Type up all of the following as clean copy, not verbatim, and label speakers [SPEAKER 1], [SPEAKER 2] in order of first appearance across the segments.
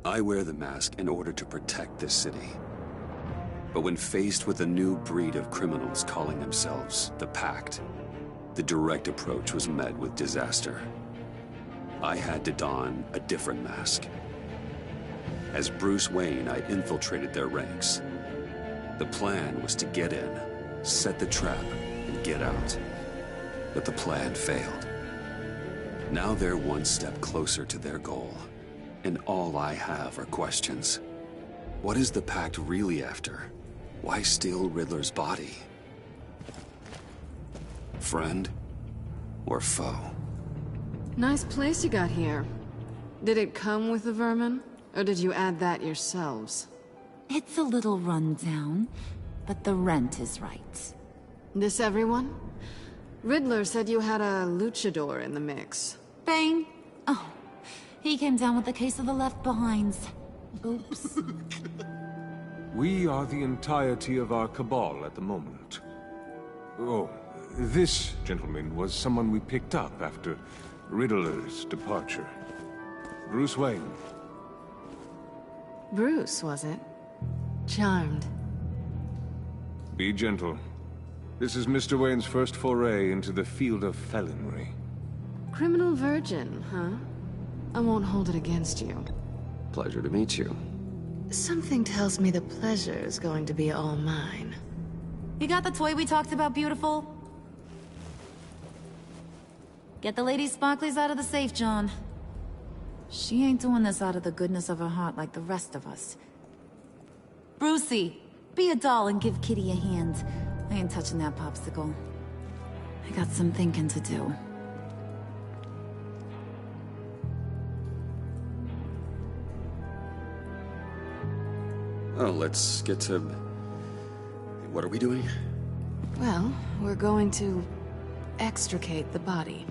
[SPEAKER 1] I wear the mask in order to protect this city. But when faced with a new breed of criminals calling themselves the Pact, the direct approach was met with disaster. I had to don a different mask. As Bruce Wayne, I infiltrated their ranks. The plan was to get in, set the trap, and get out. But the plan failed. Now they're one step closer to their goal, and all I have are questions. What is the Pact really after? Why steal Riddler's body? Friend or foe?
[SPEAKER 2] Nice place you got here. Did it come with the vermin, or did you add that yourselves?
[SPEAKER 3] It's a little run down, but the rent is right.
[SPEAKER 2] This everyone? Riddler said you had a luchador in the mix.
[SPEAKER 3] Bane? Oh, he came down with a case of the left behinds. Oops.
[SPEAKER 4] We are the entirety of our cabal at the moment. Oh, this gentleman was someone we picked up after Riddler's departure. Bruce Wayne.
[SPEAKER 2] Bruce, was it? Charmed.
[SPEAKER 4] Be gentle. This is Mr. Wayne's first foray into the field of felonry.
[SPEAKER 2] Criminal virgin, huh? I won't hold it against you.
[SPEAKER 1] Pleasure to meet you.
[SPEAKER 2] Something tells me the pleasure is going to be all mine.
[SPEAKER 3] You got the toy we talked about, beautiful? Get the lady sparklies out of the safe, John. She ain't doing this out of the goodness of her heart like the rest of us. Brucey, be a doll and give Kitty a hand. I ain't touching that popsicle. I got some thinking to do.
[SPEAKER 1] Well, let's get to... What are we doing?
[SPEAKER 2] Well, we're going to extricate the body.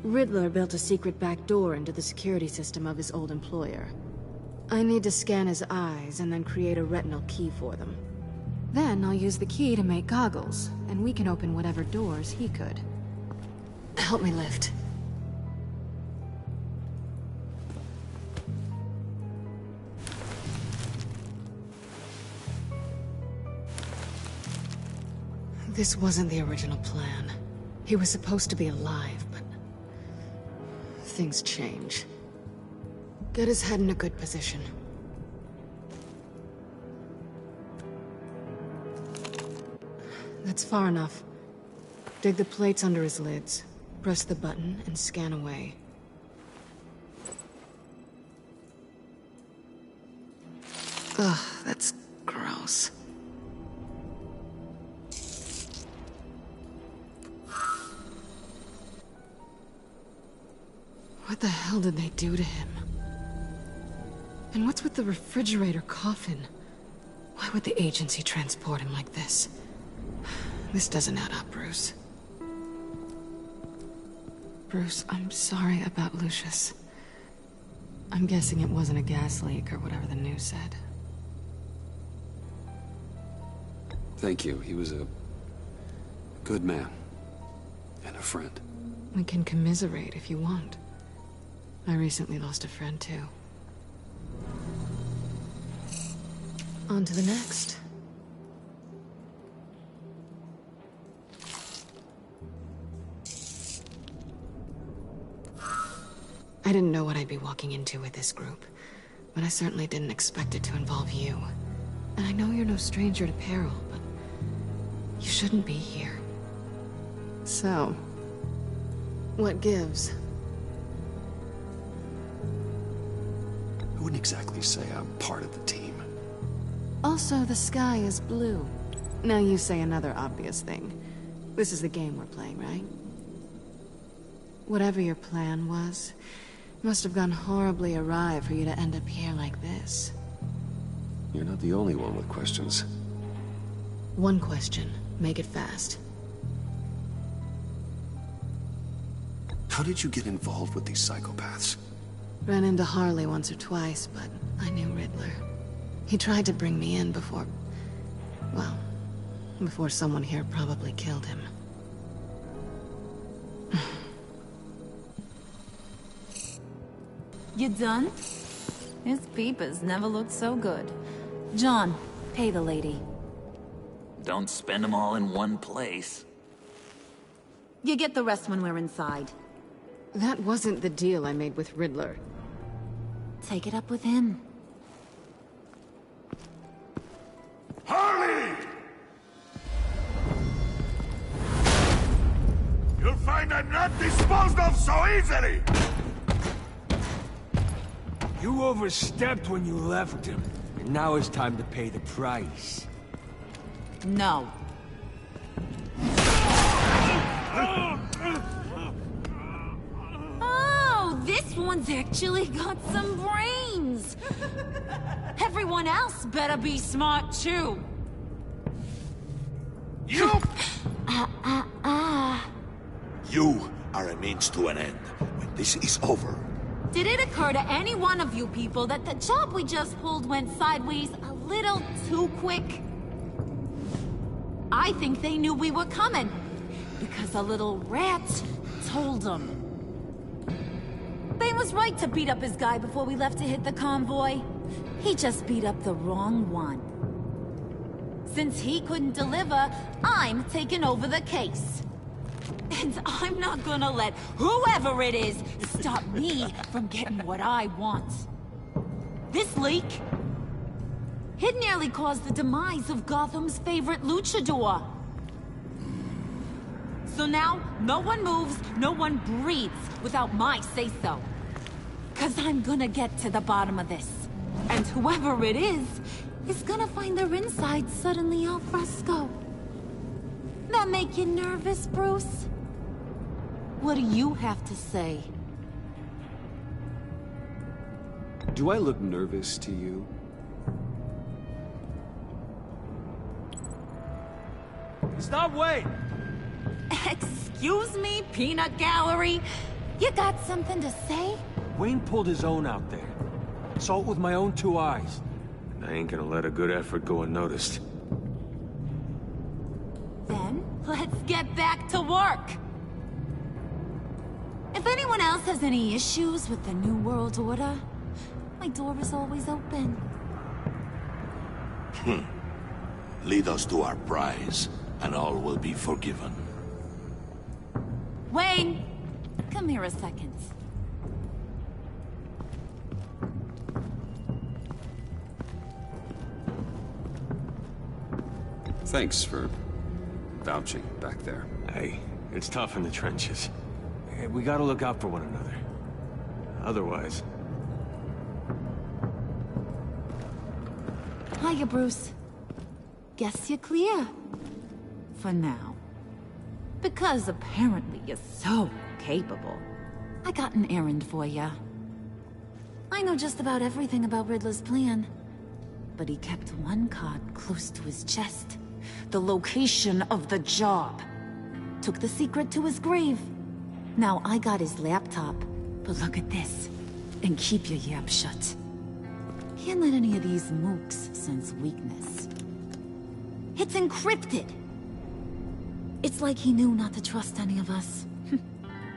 [SPEAKER 2] Riddler built a secret back door into the security system of his old employer. I need to scan his eyes and then create a retinal key for them. Then I'll use the key to make goggles, and we can open whatever doors he could. Help me lift. This wasn't the original plan. He was supposed to be alive, but... things change. Get his head in a good position. That's far enough. Dig the plates under his lids, press the button, and scan away. Ugh, that's gross. What the hell did they do to him? And what's with the refrigerator coffin? Why would the agency transport him like this? This doesn't add up, Bruce. Bruce, I'm sorry about Lucius. I'm guessing it wasn't a gas leak or whatever the news said.
[SPEAKER 1] Thank you. He was a good man. And a friend.
[SPEAKER 2] We can commiserate if you want. I recently lost a friend, too. On to the next. I didn't know what I'd be walking into with this group, but I certainly didn't expect it to involve you. And I know you're no stranger to peril, but you shouldn't be here. So, what gives?
[SPEAKER 1] I wouldn't exactly say I'm part of the team.
[SPEAKER 2] Also, the sky is blue. Now you say another obvious thing. This is the game we're playing, right? Whatever your plan was, must have gone horribly awry for you to end up here like this.
[SPEAKER 1] You're not the only one with questions.
[SPEAKER 2] One question. Make it fast.
[SPEAKER 1] How did you get involved with these psychopaths?
[SPEAKER 2] Ran into Harley once or twice, but I knew Riddler. He tried to bring me in before... well, before someone here probably killed him.
[SPEAKER 3] You done? His peepers never looked so good. John, pay the lady.
[SPEAKER 5] Don't spend them all in one place.
[SPEAKER 3] You get the rest when we're inside.
[SPEAKER 2] That wasn't the deal I made with Riddler.
[SPEAKER 3] Take it up with him.
[SPEAKER 6] Harley! You'll find I'm not disposed of so easily!
[SPEAKER 7] You overstepped when you left him, and now it's time to pay the price.
[SPEAKER 3] No. Oh, this one's actually got some brains! Everyone else better be smart too.
[SPEAKER 6] You! You are a means to an end. When this is over...
[SPEAKER 3] Did it occur to any one of you people that the job we just pulled went sideways a little too quick? I think they knew we were coming, because a little rat told them. They was right to beat up his guy before we left to hit the convoy. He just beat up the wrong one. Since he couldn't deliver, I'm taking over the case. And I'm not gonna let whoever it is stop me from getting what I want. This leak, it nearly caused the demise of Gotham's favorite luchador. So now, no one moves, no one breathes without my say-so. 'Cause I'm gonna get to the bottom of this. And whoever it is gonna find their inside suddenly al fresco. That make you nervous, Bruce? What do you have to say?
[SPEAKER 1] Do I look nervous to you?
[SPEAKER 7] Stop waiting!
[SPEAKER 3] Excuse me, peanut gallery? You got something to say?
[SPEAKER 7] Wayne pulled his own out there. Saw it with my own two eyes.
[SPEAKER 4] I ain't gonna let a good effort go unnoticed.
[SPEAKER 3] Then, let's get back to work! If anyone else has any issues with the New World Order, my door is always open.
[SPEAKER 6] Lead us to our prize, and all will be forgiven.
[SPEAKER 3] Wayne! Come here a second.
[SPEAKER 1] Thanks for vouching back there.
[SPEAKER 4] Hey, it's tough in the trenches. Hey, we gotta look out for one another. Otherwise...
[SPEAKER 3] Hiya, Bruce. Guess you're clear. For now. Because apparently you're so capable. I got an errand for you. I know just about everything about Riddler's plan. But he kept one card close to his chest. The location of the job. Took the secret to his grave. Now I got his laptop. But look at this. And keep your yap shut. Can't let any of these mooks sense weakness. It's encrypted! It's like he knew not to trust any of us.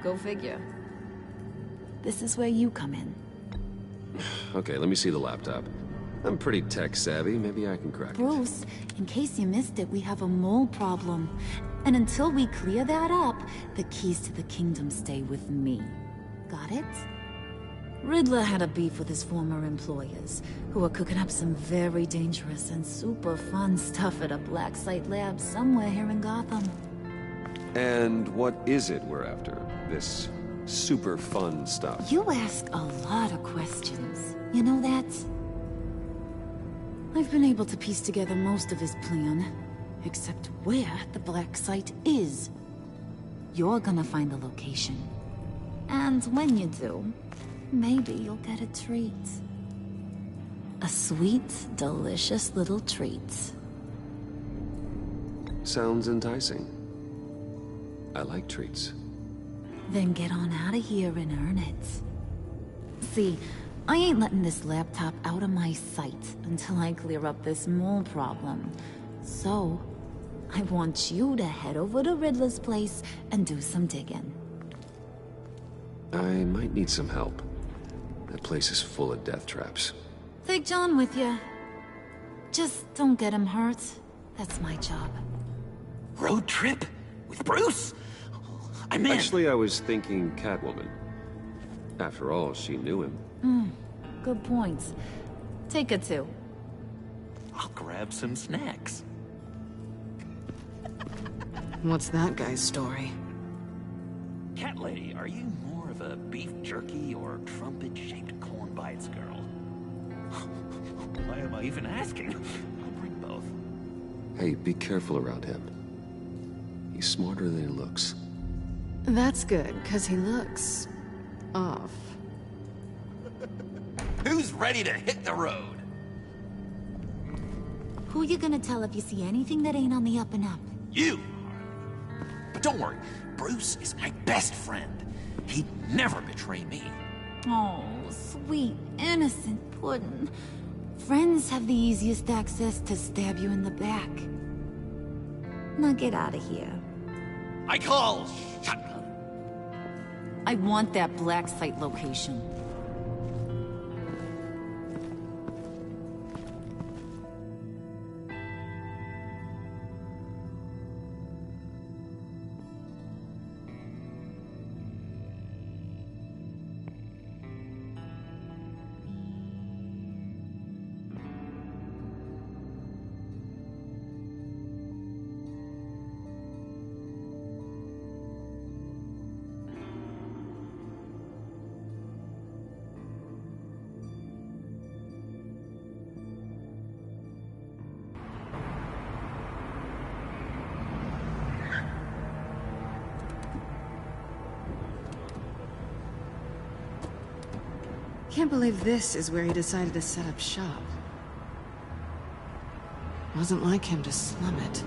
[SPEAKER 3] Go figure. This is where you come in.
[SPEAKER 1] Okay, let me see the laptop. I'm pretty tech-savvy. Maybe I can crack it.
[SPEAKER 3] Bruce, in case you missed it, we have a mole problem. And until we clear that up, the keys to the kingdom stay with me. Got it? Riddler had a beef with his former employers, who are cooking up some very dangerous and super fun stuff at a black site lab somewhere here in Gotham.
[SPEAKER 1] And what is it we're after? This super fun stuff?
[SPEAKER 3] You ask a lot of questions. You know that? I've been able to piece together most of his plan, except where the black site is. You're gonna find the location. And when you do, maybe you'll get a treat. A sweet, delicious little treat.
[SPEAKER 1] Sounds enticing. I like treats.
[SPEAKER 3] Then get on out of here and earn it. See, I ain't letting this laptop out of my sight until I clear up this mole problem. So, I want you to head over to Riddler's place and do some digging.
[SPEAKER 1] I might need some help. That place is full of death traps.
[SPEAKER 3] Take John with you. Just don't get him hurt. That's my job.
[SPEAKER 5] Road trip? With Bruce? I'm in.
[SPEAKER 1] Actually, I was thinking Catwoman. After all, she knew him.
[SPEAKER 3] Good points. Take it too.
[SPEAKER 5] I'll grab some snacks.
[SPEAKER 2] What's that guy's story?
[SPEAKER 5] Cat lady, are you more of a beef jerky or trumpet-shaped corn bites girl? Why am I even asking? I'll bring both.
[SPEAKER 1] Hey, be careful around him. He's smarter than he looks.
[SPEAKER 2] That's good, because he looks... off.
[SPEAKER 5] Who's ready to hit the road?
[SPEAKER 3] Who you gonna tell if you see anything that ain't on the up and up?
[SPEAKER 5] You! But don't worry, Bruce is my best friend. He'd never betray me.
[SPEAKER 3] Oh, sweet, innocent puddin'. Friends have the easiest access to stab you in the back. Now get out of here.
[SPEAKER 5] I call shotgun.
[SPEAKER 3] I want that black site location.
[SPEAKER 2] Can't believe this is where he decided to set up shop. Wasn't like him to slum it.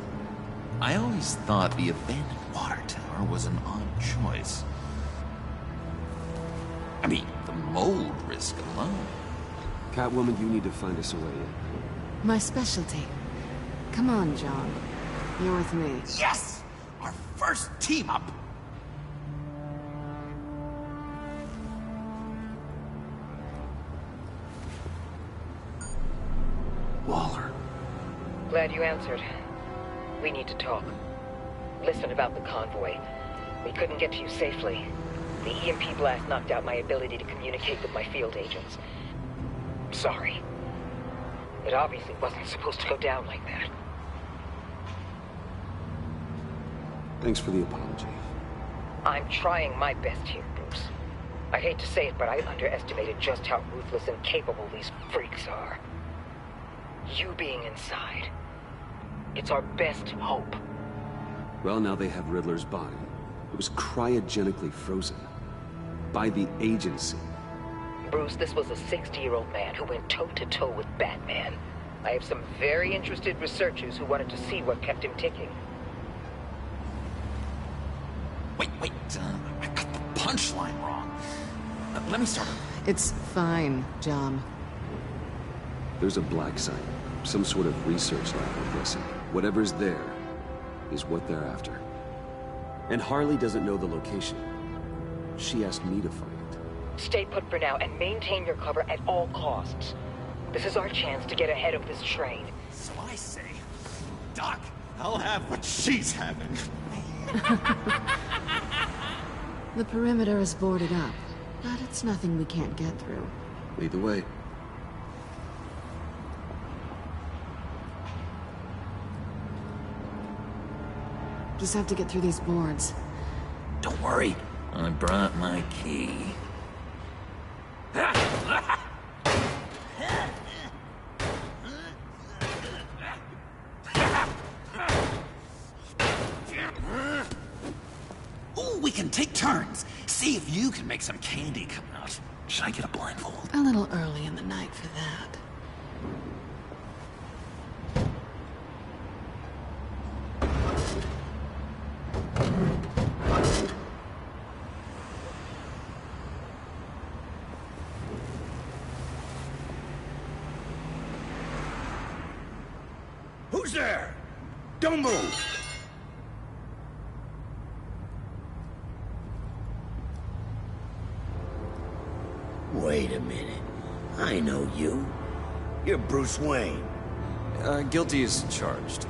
[SPEAKER 5] I always thought the abandoned water tower was an odd choice. I mean, the mold risk alone.
[SPEAKER 1] Catwoman, you need to find us a way in.
[SPEAKER 2] My specialty. Come on, John. You're with me.
[SPEAKER 5] Yes! Our first team up!
[SPEAKER 1] Waller.
[SPEAKER 8] Glad you answered. We need to talk. Listen about the convoy. We couldn't get to you safely. The EMP blast knocked out my ability to communicate with my field agents. Sorry. It obviously wasn't supposed to go down like that.
[SPEAKER 1] Thanks for the apology.
[SPEAKER 8] I'm trying my best here, Bruce. I hate to say it, but I underestimated just how ruthless and capable these freaks are. You being inside, it's our best hope.
[SPEAKER 1] Well, now they have Riddler's body. It was cryogenically frozen. By the agency.
[SPEAKER 8] Bruce, this was a 60-year-old man who went toe-to-toe with Batman. I have some very interested researchers who wanted to see what kept him ticking.
[SPEAKER 5] Wait, I got the punchline wrong. Let me start over.
[SPEAKER 2] It's fine, John.
[SPEAKER 1] There's a black site. Some sort of research lab, I'm guessing. Whatever's there is what they're after. And Harley doesn't know the location. She asked me to find it.
[SPEAKER 8] Stay put for now and maintain your cover at all costs. This is our chance to get ahead of this train.
[SPEAKER 5] So I say, Doc, I'll have what she's having.
[SPEAKER 2] The perimeter is boarded up, but it's nothing we can't get through.
[SPEAKER 1] Lead the way.
[SPEAKER 2] Just have to get through these boards.
[SPEAKER 5] Don't worry, I brought my key. Ooh, we can take turns. See if you can make some candy come out. Should I get a blindfold?
[SPEAKER 2] A little early in the night for that.
[SPEAKER 7] Who's there? Don't move!
[SPEAKER 9] Wait a minute. I know you. You're Bruce Wayne.
[SPEAKER 1] Guilty as charged.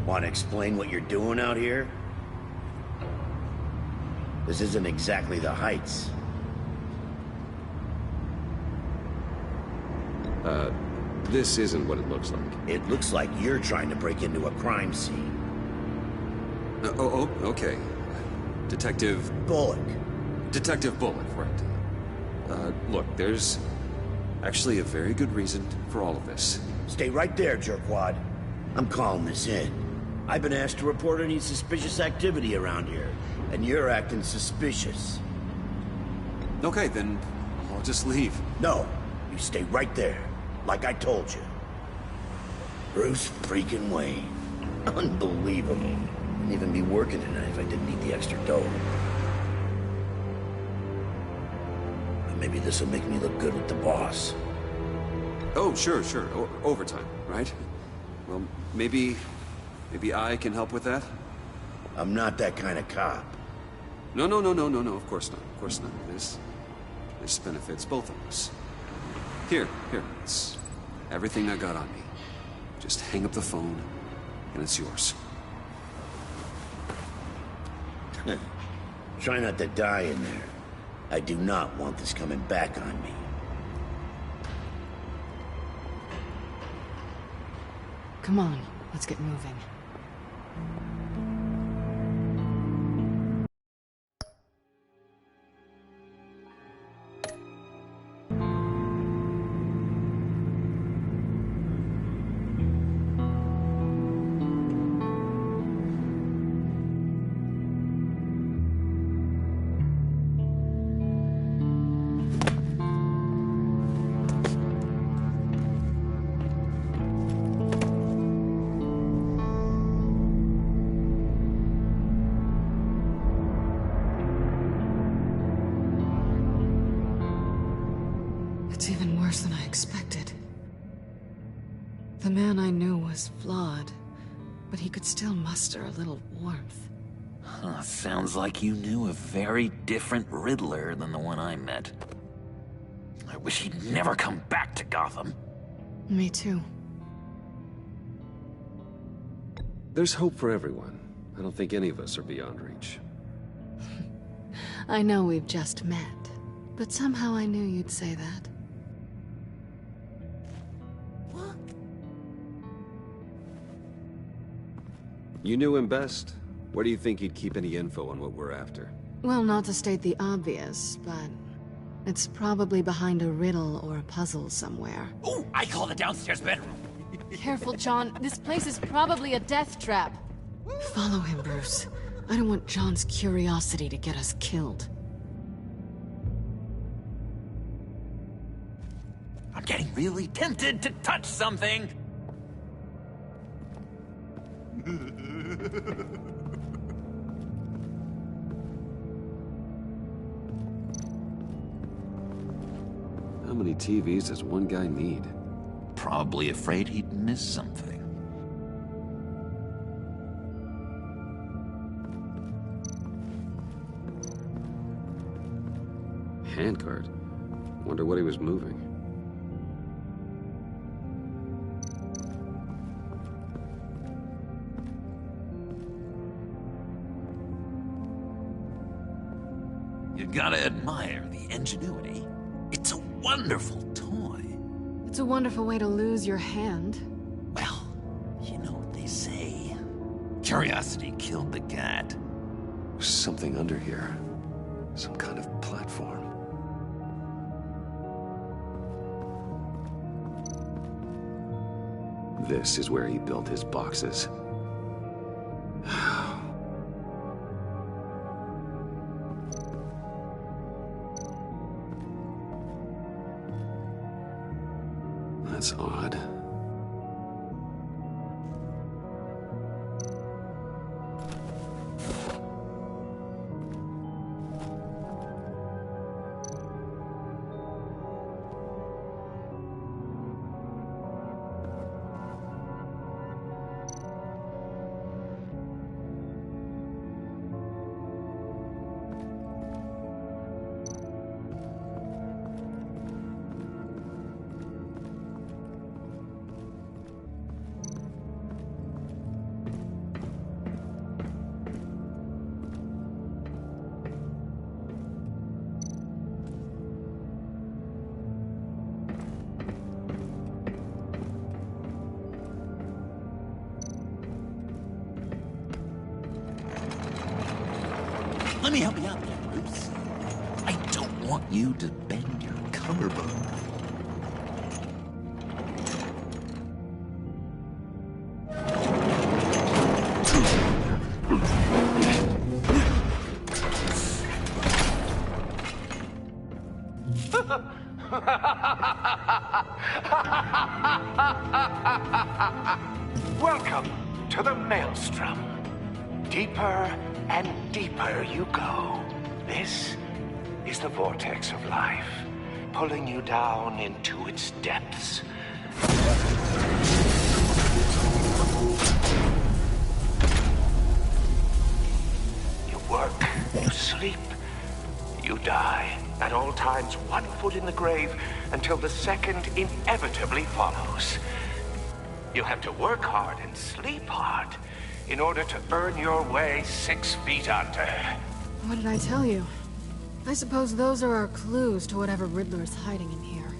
[SPEAKER 9] Want to explain what you're doing out here? This isn't exactly the Heights.
[SPEAKER 1] This isn't what it looks like.
[SPEAKER 9] It looks like you're trying to break into a crime scene.
[SPEAKER 1] Okay. Detective
[SPEAKER 9] Bullock.
[SPEAKER 1] Detective Bullock, right. Look, there's actually a very good reason for all of this.
[SPEAKER 9] Stay right there, jerkwad. I'm calling this in. I've been asked to report any suspicious activity around here, and you're acting suspicious.
[SPEAKER 1] Okay, then I'll just leave.
[SPEAKER 9] No, you stay right there, like I told you. Bruce freaking Wayne. Unbelievable. Wouldn't even be working tonight if I didn't need the extra dough. But maybe this will make me look good with the boss.
[SPEAKER 1] Oh, sure. Overtime, right? Well, maybe I can help with that?
[SPEAKER 9] I'm not that kind of cop.
[SPEAKER 1] No, of course not. This benefits both of us. Here, it's everything I got on me. Just hang up the phone, and it's yours.
[SPEAKER 9] Try not to die in there. I do not want this coming back on me.
[SPEAKER 2] Come on, let's get moving. It's even worse than I expected. The man I knew was flawed, but he could still muster a little warmth.
[SPEAKER 5] Huh, sounds like you knew a very different Riddler than the one I met. I wish he'd never come back to Gotham.
[SPEAKER 2] Me too.
[SPEAKER 1] There's hope for everyone. I don't think any of us are beyond reach.
[SPEAKER 2] I know we've just met, but somehow I knew you'd say that.
[SPEAKER 1] You knew him best. Where do you think he'd keep any info on what we're after?
[SPEAKER 2] Well, not to state the obvious, but it's probably behind a riddle or a puzzle somewhere.
[SPEAKER 5] Ooh, I call the downstairs bedroom.
[SPEAKER 2] Careful, John. This place is probably a death trap. Follow him, Bruce. I don't want John's curiosity to get us killed.
[SPEAKER 5] I'm getting really tempted to touch something.
[SPEAKER 1] How many TVs does one guy need?
[SPEAKER 5] Probably afraid he'd miss something.
[SPEAKER 1] Handcart. Wonder what he was moving.
[SPEAKER 5] You gotta admire the ingenuity. It's a wonderful toy.
[SPEAKER 2] It's a wonderful way to lose your hand.
[SPEAKER 5] Well, you know what they say. Curiosity killed the cat.
[SPEAKER 1] There's something under here. Some kind of platform. This is where he built his boxes. That's odd.
[SPEAKER 5] Let me help you out there, Bruce. I don't want you to bend your collarbone.
[SPEAKER 10] Welcome to the Maelstrom. Deeper and deeper you go. This is the vortex of life, pulling you down into its depths. You work, you sleep, you die. At all times, one foot in the grave until the second inevitably follows. You have to work hard and sleep hard in order to earn your way 6 feet under.
[SPEAKER 2] What did I tell you? I suppose those are our clues to whatever Riddler's hiding in here.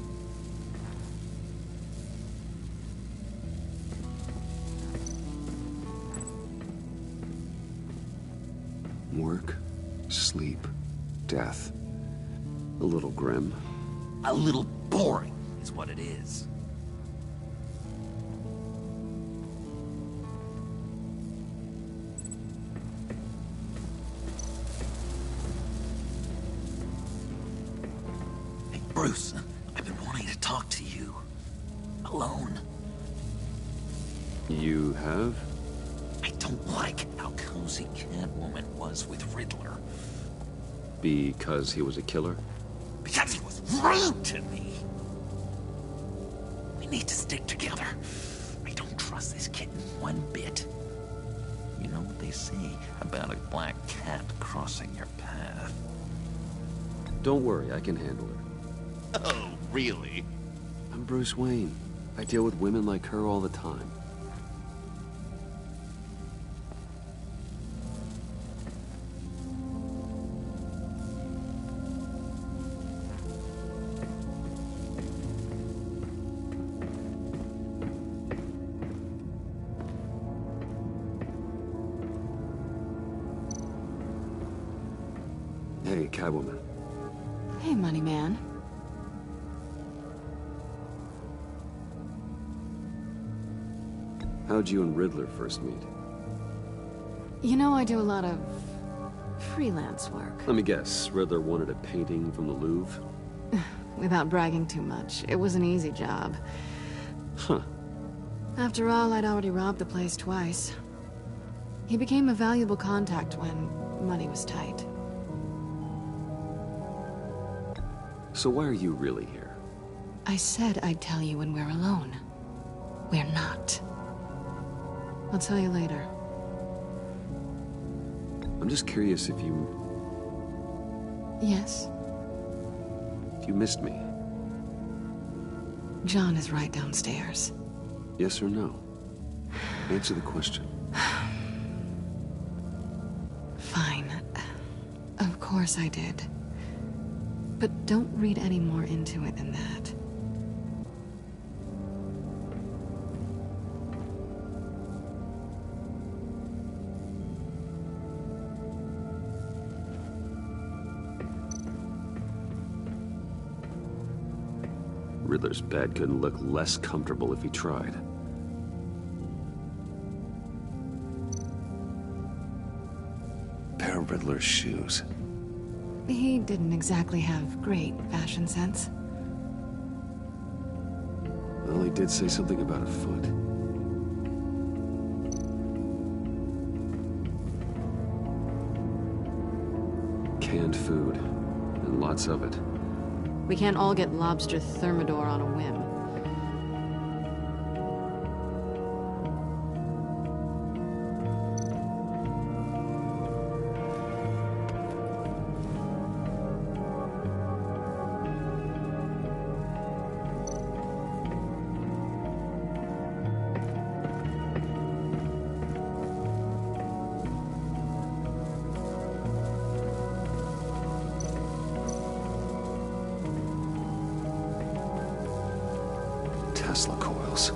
[SPEAKER 1] Work, sleep, death. A little grim.
[SPEAKER 5] A little boring is what it is. Hey, Bruce, I've been wanting to talk to you. Alone.
[SPEAKER 1] You have?
[SPEAKER 5] I don't like how cozy Catwoman was with Riddler.
[SPEAKER 1] Because he was a killer?
[SPEAKER 5] Because he was rude to me. We need to stick together. I don't trust this kitten one bit. You know what they say about a black cat crossing your path?
[SPEAKER 1] Don't worry, I can handle her.
[SPEAKER 5] Oh, really?
[SPEAKER 1] I'm Bruce Wayne. I deal with women like her all the time. Hey, Catwoman.
[SPEAKER 2] Hey, Money Man.
[SPEAKER 1] How'd you and Riddler first meet?
[SPEAKER 2] You know, I do a lot of freelance work.
[SPEAKER 1] Let me guess, Riddler wanted a painting from the Louvre?
[SPEAKER 2] Without bragging too much, it was an easy job.
[SPEAKER 1] Huh.
[SPEAKER 2] After all, I'd already robbed the place twice. He became a valuable contact when money was tight.
[SPEAKER 1] So why are you really here?
[SPEAKER 2] I said I'd tell you when we're alone. We're not. I'll tell you later.
[SPEAKER 1] I'm just curious if you...
[SPEAKER 2] Yes?
[SPEAKER 1] If you missed me.
[SPEAKER 2] John is right downstairs.
[SPEAKER 1] Yes or no? Answer the question.
[SPEAKER 2] Fine. Of course I did. But don't read any more into it than that.
[SPEAKER 1] Riddler's bed couldn't look less comfortable if he tried. Pair of Riddler's shoes.
[SPEAKER 2] He didn't exactly have great fashion sense.
[SPEAKER 1] Well, he did say something about a foot. Canned food, and lots of it.
[SPEAKER 2] We can't all get lobster thermidor on a whim.
[SPEAKER 1] Tesla coils.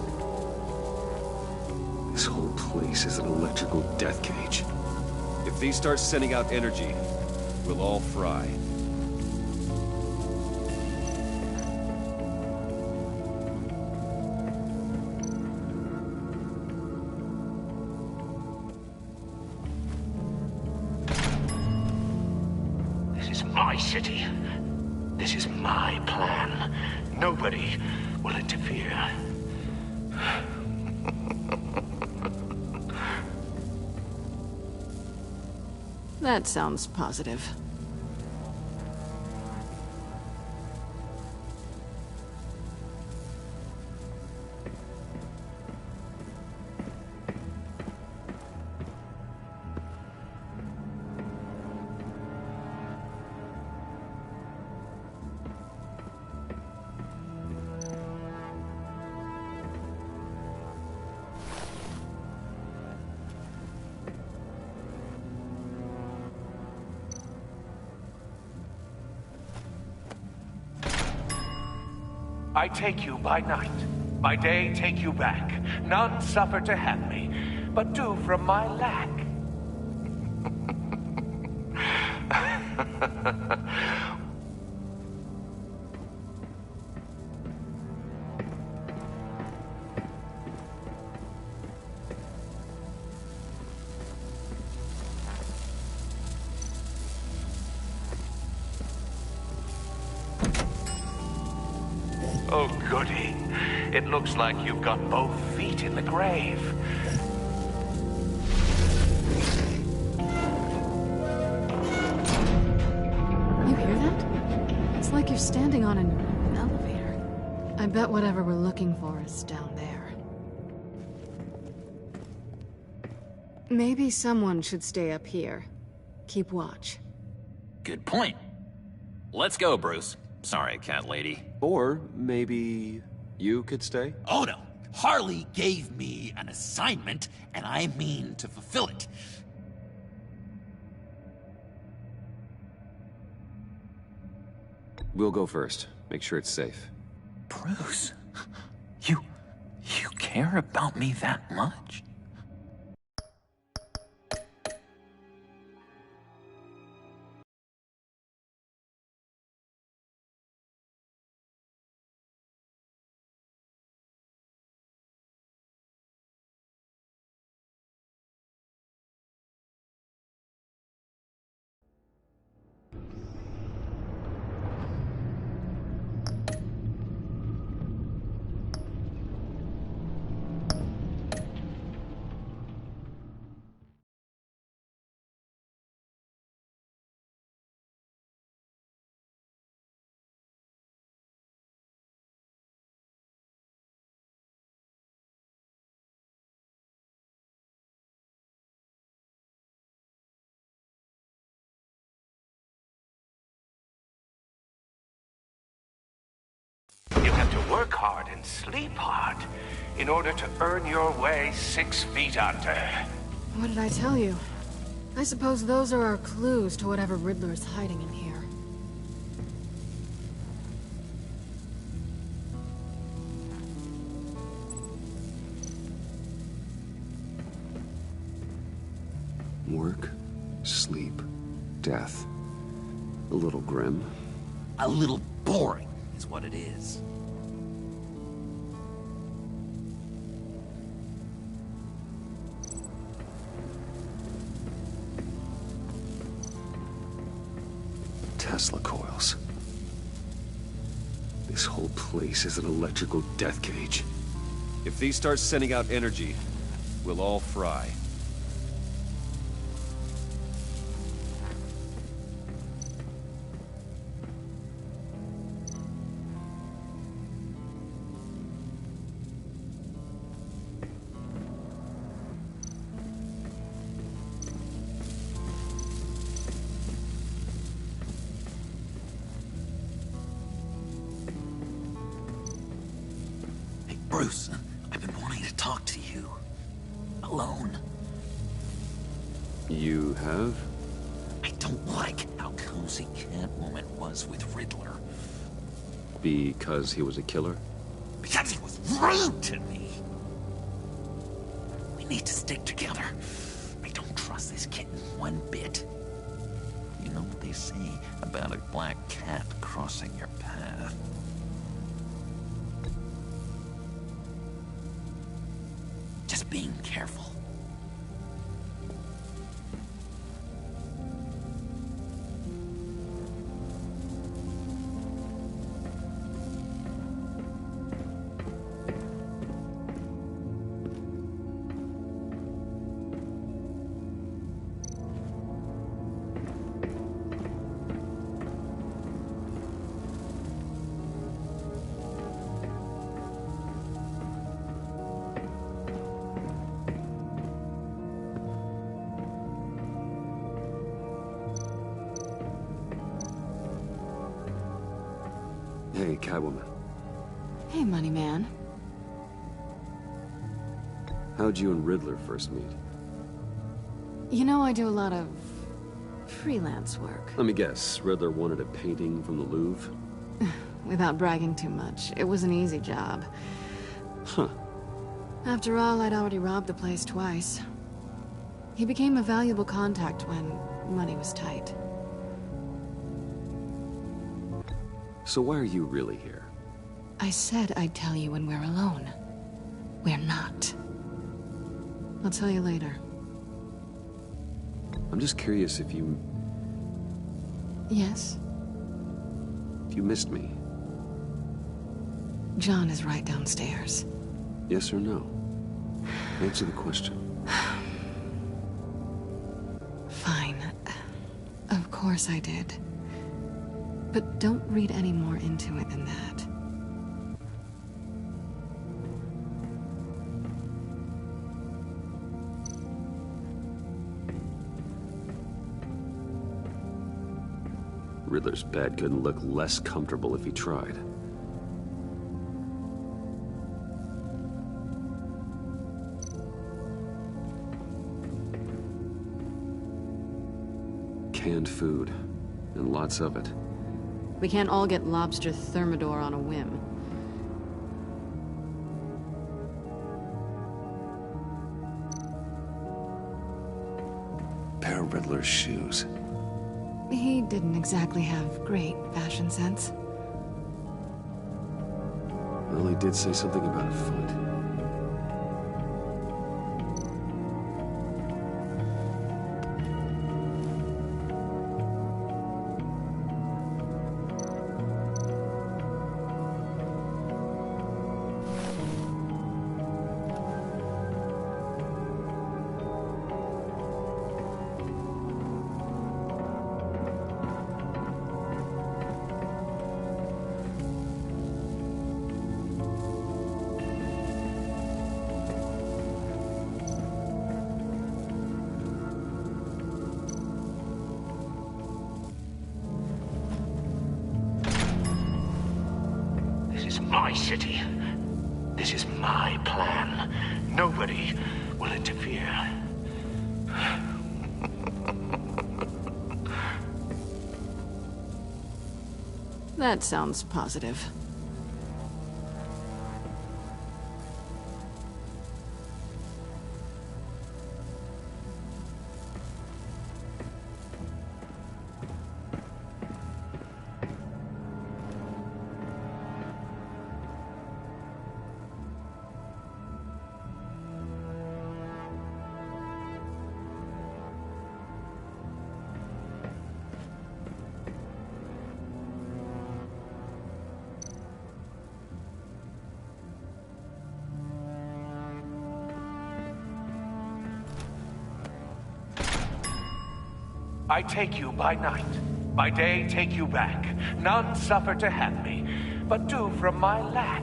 [SPEAKER 1] This whole place is an electrical death cage. If these start sending out energy,
[SPEAKER 11] we'll all fry.
[SPEAKER 10] This is my city. This is my plan. Nobody will interfere.
[SPEAKER 2] That sounds positive.
[SPEAKER 10] I take you by night. By day take you back. None suffer to have me, but do from my lack. Oh, goody. It looks like you've got both feet in the grave.
[SPEAKER 2] You hear that? It's like you're standing on an elevator. I bet whatever we're looking for is down there. Maybe someone should stay up here. Keep watch.
[SPEAKER 5] Good point. Let's go, Bruce. Sorry, cat lady.
[SPEAKER 1] Or maybe you could stay?
[SPEAKER 12] Oh no. Harley gave me an assignment, and I mean to fulfill it.
[SPEAKER 1] We'll go first. Make sure it's safe.
[SPEAKER 5] Bruce, you care about me that much?
[SPEAKER 10] You have to work hard and sleep hard in order to earn your way 6 feet under.
[SPEAKER 2] What did I tell you? I suppose those are our clues to whatever Riddler's hiding in here.
[SPEAKER 1] Work, sleep, death. A little grim.
[SPEAKER 12] A little boring is what it is.
[SPEAKER 1] Tesla coils. This whole place is an electrical death cage.
[SPEAKER 11] If these start sending out energy, we'll all fry.
[SPEAKER 12] Bruce, I've been wanting to talk to you. Alone.
[SPEAKER 1] You have?
[SPEAKER 12] I don't like how cozy Catwoman was with Riddler.
[SPEAKER 1] Because he was a killer?
[SPEAKER 12] Because he was rude to me! We need to stick together. I don't trust this kitten one bit. You know
[SPEAKER 5] they say about a black cat crossing your path. Just being careful.
[SPEAKER 1] Hey, Catwoman.
[SPEAKER 2] Hey, Money Man.
[SPEAKER 1] How'd you and Riddler first meet?
[SPEAKER 2] You know, I do a lot of freelance work.
[SPEAKER 1] Let me guess, Riddler wanted a painting from the Louvre?
[SPEAKER 2] Without bragging too much, it was an easy job.
[SPEAKER 1] Huh.
[SPEAKER 2] After all, I'd already robbed the place twice. He became a valuable contact when money was tight.
[SPEAKER 1] So why are you really here?
[SPEAKER 2] I said I'd tell you when we're alone. We're not. I'll tell you later.
[SPEAKER 1] I'm just curious if you...
[SPEAKER 2] Yes?
[SPEAKER 1] If you missed me.
[SPEAKER 2] John is right downstairs.
[SPEAKER 1] Yes or no? Answer the question.
[SPEAKER 2] Fine. Of course I did. But don't read any more into it than that.
[SPEAKER 1] Riddler's bed couldn't look less comfortable if he tried. Canned food, and lots of it.
[SPEAKER 2] We can't all get lobster thermidor on a whim.
[SPEAKER 1] Pair of Riddler's shoes.
[SPEAKER 2] He didn't exactly have great fashion sense.
[SPEAKER 1] Well, he did say something about a foot.
[SPEAKER 10] My city. This is my plan. Nobody will interfere.
[SPEAKER 2] That sounds positive.
[SPEAKER 10] I take you by night. By day, take you back. None suffer to have me, but do from my lack.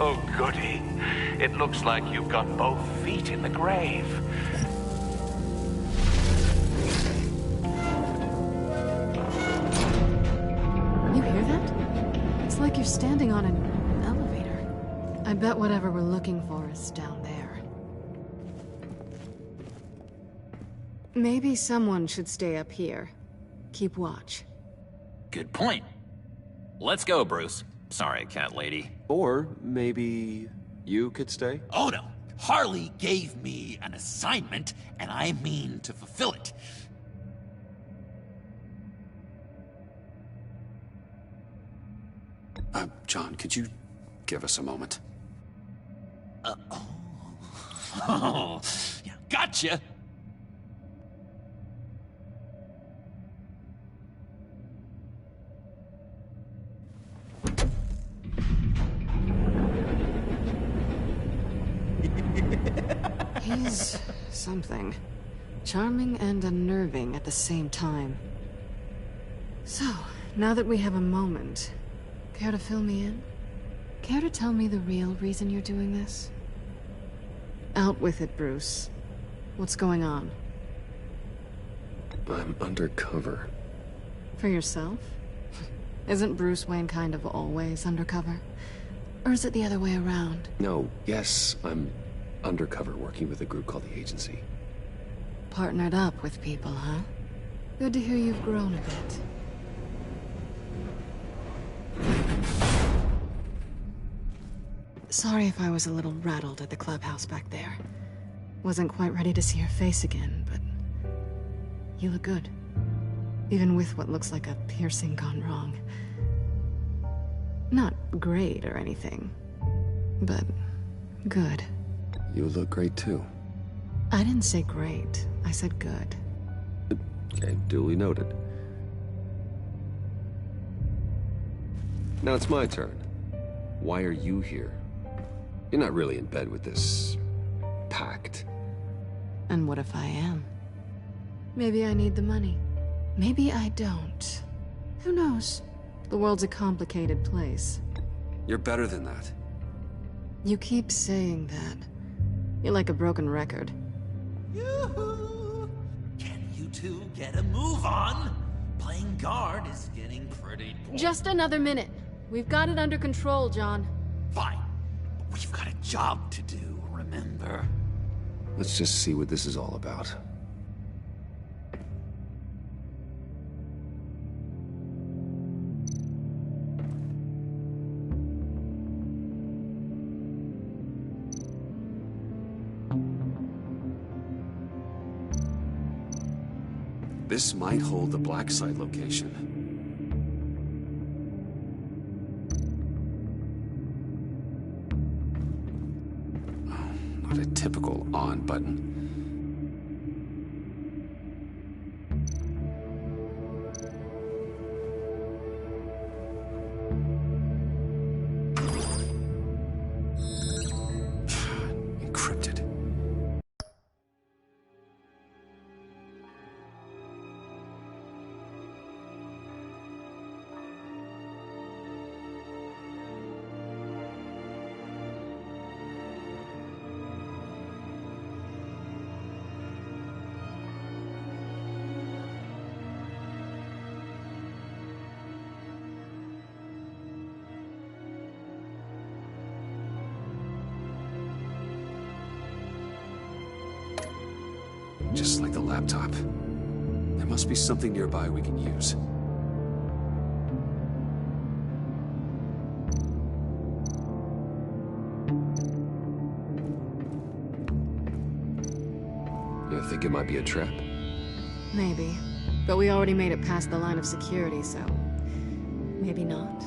[SPEAKER 10] Oh, goody. It looks like you've got both feet in the grave.
[SPEAKER 2] You hear that? It's like you're standing on an elevator. I bet whatever we're looking for is down there. Maybe someone should stay up here. Keep watch.
[SPEAKER 5] Good point. Let's go, Bruce. Sorry, cat lady.
[SPEAKER 11] Or maybe you could stay?
[SPEAKER 12] Oh no. Harley gave me an assignment, and I mean to fulfill it.
[SPEAKER 1] John, could you give us a moment?
[SPEAKER 12] Oh, yeah, gotcha.
[SPEAKER 2] He's something. Charming and unnerving at the same time. So, now that we have a moment, care to fill me in? Care to tell me the real reason you're doing this? Out with it, Bruce. What's going on?
[SPEAKER 1] I'm undercover.
[SPEAKER 2] For yourself? Isn't Bruce Wayne kind of always undercover? Or is it the other way around?
[SPEAKER 1] No, yes, I'm undercover working with a group called the Agency.
[SPEAKER 2] Partnered up with people, huh? Good to hear you've grown a bit. Sorry if I was a little rattled at the clubhouse back there. Wasn't quite ready to see your face again, but you look good. Even with what looks like a piercing gone wrong. Not great or anything, but good.
[SPEAKER 1] You look great too.
[SPEAKER 2] I didn't say great, I said good.
[SPEAKER 1] Okay, duly noted. Now it's my turn. Why are you here? You're not really in bed with this pact.
[SPEAKER 2] And what if I am? Maybe I need the money. Maybe I don't. Who knows? The world's a complicated place.
[SPEAKER 1] You're better than that.
[SPEAKER 2] You keep saying that. You're like a broken record.
[SPEAKER 12] Yoo-hoo! Can you two get a move on? Playing guard is getting pretty boring.
[SPEAKER 2] Just another minute. We've got it under control, John.
[SPEAKER 12] Fine. But we've got a job to do, remember?
[SPEAKER 1] Let's just see what this is all about. This might hold the black site location. Oh, not a typical on button. Encrypted. Just like the laptop. There must be something nearby we can use. You think it might be a trap?
[SPEAKER 2] Maybe. But we already made it past the line of security, so... maybe not.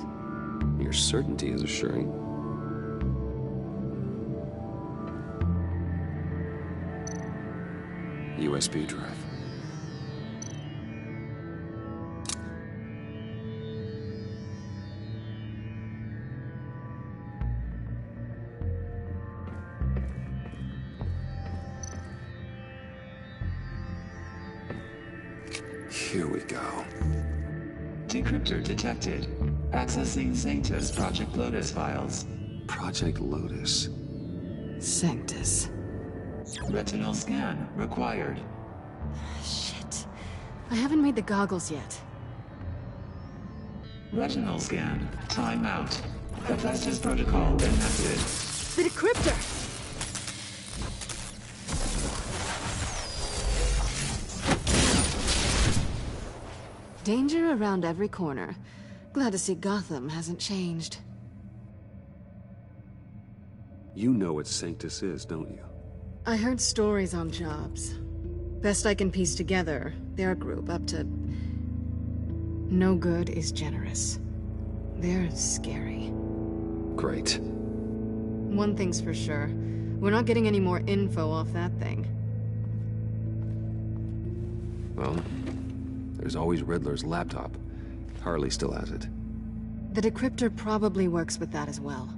[SPEAKER 1] Your certainty is assuring. USB drive. Here we go.
[SPEAKER 13] Decryptor detected. Accessing Sanctus Project Lotus files.
[SPEAKER 1] Project Lotus.
[SPEAKER 2] Sanctus.
[SPEAKER 13] Retinal scan required.
[SPEAKER 2] Shit. I haven't made the goggles yet.
[SPEAKER 13] Retinal scan. Timeout. Hephaestus protocol enacted.
[SPEAKER 2] The decryptor! Danger around every corner. Glad to see Gotham hasn't changed.
[SPEAKER 1] You know what Sanctus is, don't you?
[SPEAKER 2] I heard stories on jobs. Best I can piece together, their group up to... No good is generous. They're scary.
[SPEAKER 1] Great.
[SPEAKER 2] One thing's for sure. We're not getting any more info off that thing.
[SPEAKER 1] Well, there's always Riddler's laptop. Harley still has it.
[SPEAKER 2] The decryptor probably works with that as well.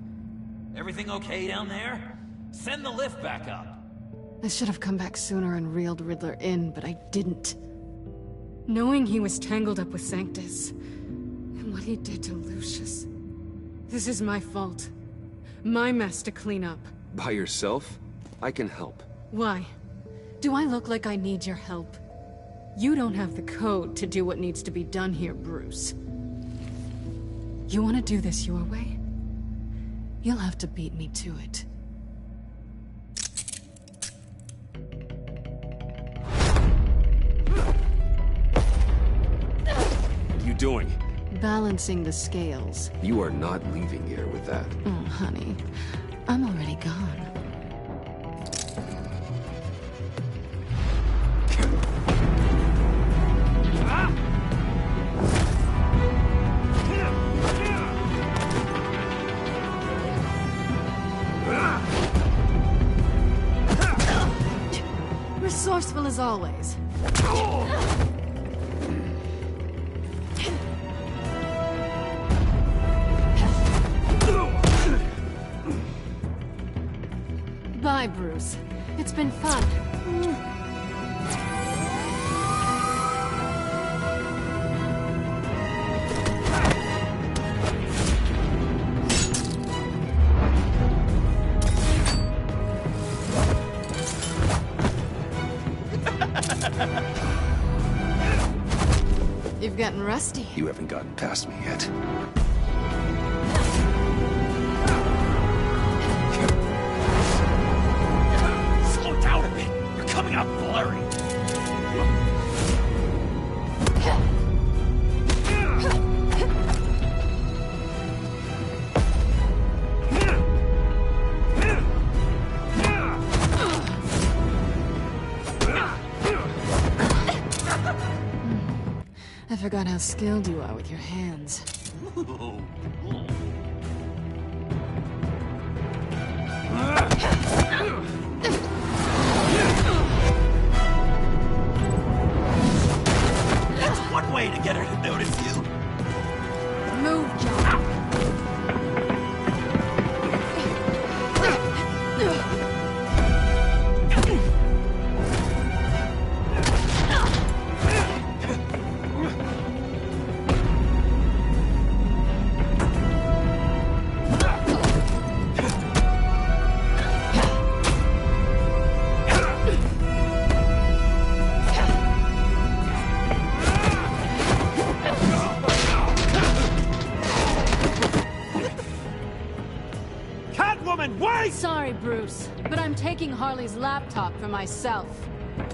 [SPEAKER 12] Everything okay down there? Send the lift back up.
[SPEAKER 2] I should have come back sooner and reeled Riddler in, but I didn't. Knowing he was tangled up with Sanctus, and what he did to Lucius. This is my fault. My mess to clean up.
[SPEAKER 1] By yourself? I can help.
[SPEAKER 2] Why? Do I look like I need your help? You don't have the code to do what needs to be done here, Bruce. You want to do this your way? You'll have to beat me to it.
[SPEAKER 1] What are you doing?
[SPEAKER 2] Balancing the scales.
[SPEAKER 1] You are not leaving here with that.
[SPEAKER 2] Oh, honey. I'm already gone. Resourceful as always. Bye, Bruce. It's been fun. You've gotten rusty.
[SPEAKER 1] You haven't gotten past me yet.
[SPEAKER 12] Slow down a bit. You're coming out blurry.
[SPEAKER 2] I forgot how skilled you are with your hands.
[SPEAKER 12] That's one way to get her to notice you.
[SPEAKER 2] Move, John. Sorry, Bruce, but I'm taking Harley's laptop for myself.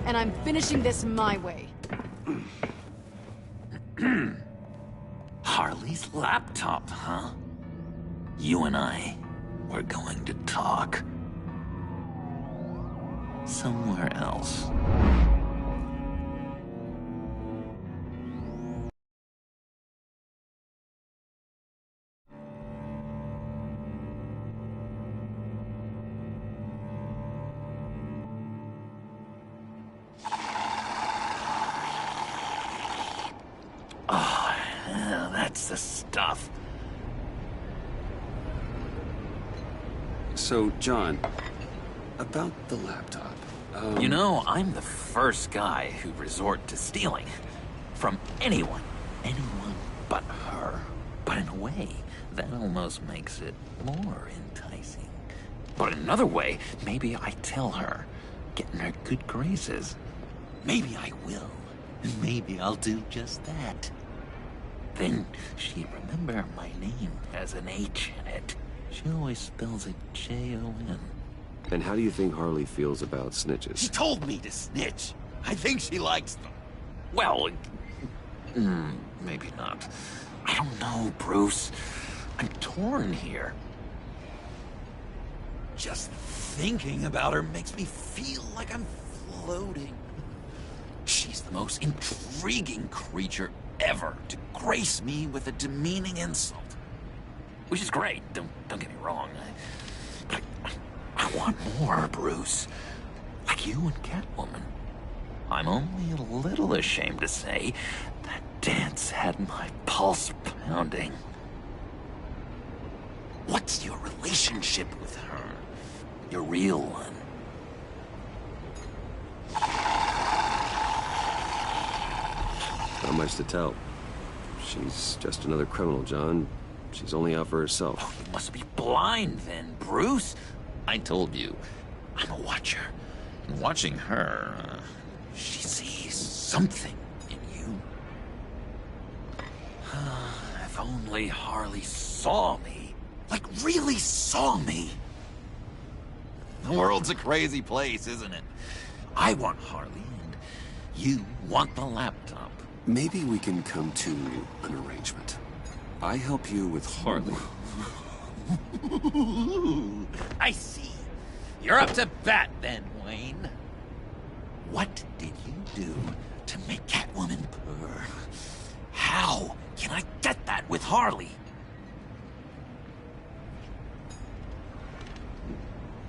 [SPEAKER 2] And I'm finishing this my way.
[SPEAKER 5] Harley's laptop, huh? You and I, we're going to talk. Somewhere else. Oh, yeah, that's the stuff.
[SPEAKER 1] So, John, about the laptop.
[SPEAKER 5] You know, I'm the first guy who resort to stealing. From anyone. Anyone but her. But in a way, that almost makes it more enticing. But in another way, maybe I tell her, get in her good graces. Maybe I will. And maybe I'll do just that. Then she'd remember my name has an H in it. She always spells it J-O-N.
[SPEAKER 11] And how do you think Harley feels about snitches?
[SPEAKER 12] She told me to snitch. I think she likes them.
[SPEAKER 5] Well, maybe not. I don't know, Bruce. I'm torn here.
[SPEAKER 12] Just thinking about her makes me feel like I'm floating. She's the most intriguing creature ever to grace me with a demeaning insult.
[SPEAKER 5] Which is great, don't get me wrong. But I want more, Bruce. Like you and Catwoman. I'm only a little ashamed to say that dance had my pulse pounding.
[SPEAKER 12] What's your relationship with her?
[SPEAKER 5] Your real one.
[SPEAKER 11] Not much to tell. She's just another criminal, John. She's only out for herself.
[SPEAKER 5] Oh, you must be blind then, Bruce. I told you, I'm a watcher. And watching her, she sees something in you. If only Harley saw me.
[SPEAKER 12] Like, really saw me. The world's a crazy place, isn't it? I want Harley, and you want the laptop.
[SPEAKER 1] Maybe we can come to an arrangement. I help you with Harley.
[SPEAKER 12] I see. You're up to bat then, Wayne. What did you do to make Catwoman purr? How can I get that with Harley?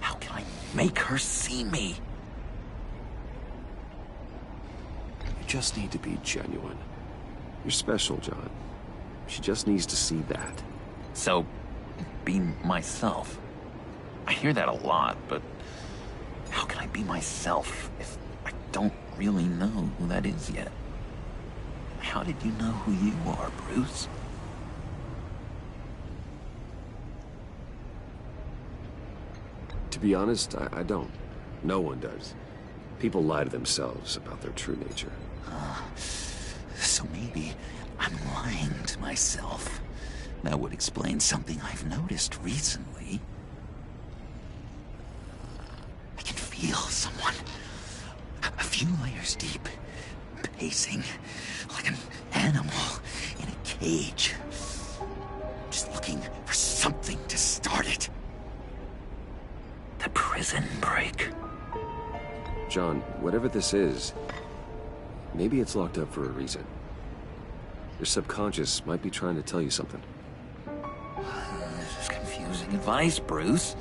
[SPEAKER 12] How can I make her see me?
[SPEAKER 1] You just need to be genuine. You're special, John. She just needs to see that.
[SPEAKER 5] So, be myself. I hear that a lot, but how can I be myself if I don't really know who that is yet? How did you know who you are, Bruce?
[SPEAKER 1] To be honest, I don't. No one does. People lie to themselves about their true nature.
[SPEAKER 12] So maybe I'm lying to myself. That would explain something I've noticed recently. I can feel someone a few layers deep, pacing like an animal in a cage. Just looking for something to start it.
[SPEAKER 5] The prison break.
[SPEAKER 1] John, whatever this is, maybe it's locked up for a reason. Your subconscious might be trying to tell you something.
[SPEAKER 5] This is confusing advice, Bruce.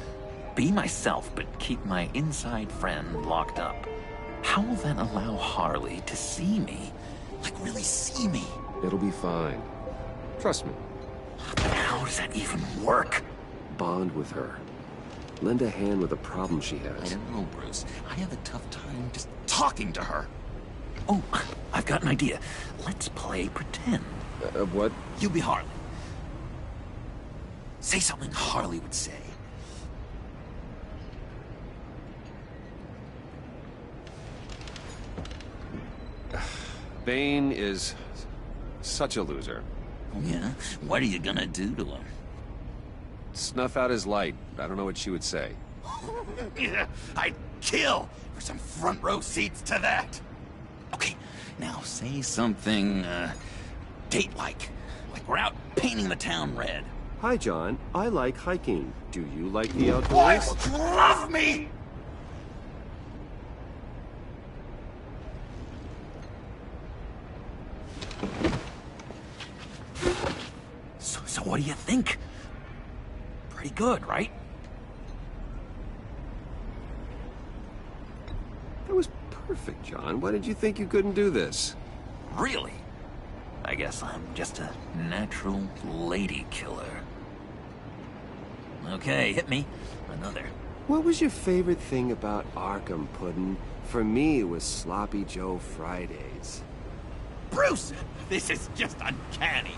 [SPEAKER 5] Be myself, but keep my inside friend locked up. How will that allow Harley to see me?
[SPEAKER 12] Like, really see me?
[SPEAKER 1] It'll be fine. Trust me.
[SPEAKER 5] But how does that even work?
[SPEAKER 1] Bond with her. Lend a hand with a problem she
[SPEAKER 12] I
[SPEAKER 1] has.
[SPEAKER 12] don't know, Bruce. I have a tough time just talking to her.
[SPEAKER 5] Oh, I've got an idea. Let's play pretend.
[SPEAKER 1] What?
[SPEAKER 12] You be Harley. Say something Harley would say.
[SPEAKER 1] Bane is such a loser.
[SPEAKER 12] Yeah? What are you gonna do to him?
[SPEAKER 1] Snuff out his light. I don't know what she would say.
[SPEAKER 12] Yeah, I'd kill for some front row seats to that. Okay, now say something, date-like. Like we're out painting the town red.
[SPEAKER 1] Hi, John. I like hiking. Do you like the
[SPEAKER 12] Why
[SPEAKER 1] outdoors?
[SPEAKER 12] would you love me? So what do you think? Pretty good, right?
[SPEAKER 1] That was perfect, John. Why did you think you couldn't do this?
[SPEAKER 12] Really?
[SPEAKER 5] I guess I'm just a natural lady killer. Okay, hit me. Another.
[SPEAKER 1] What was your favorite thing about Arkham, Puddin'? For me, it was Sloppy Joe Fridays.
[SPEAKER 12] Bruce! This is just uncanny.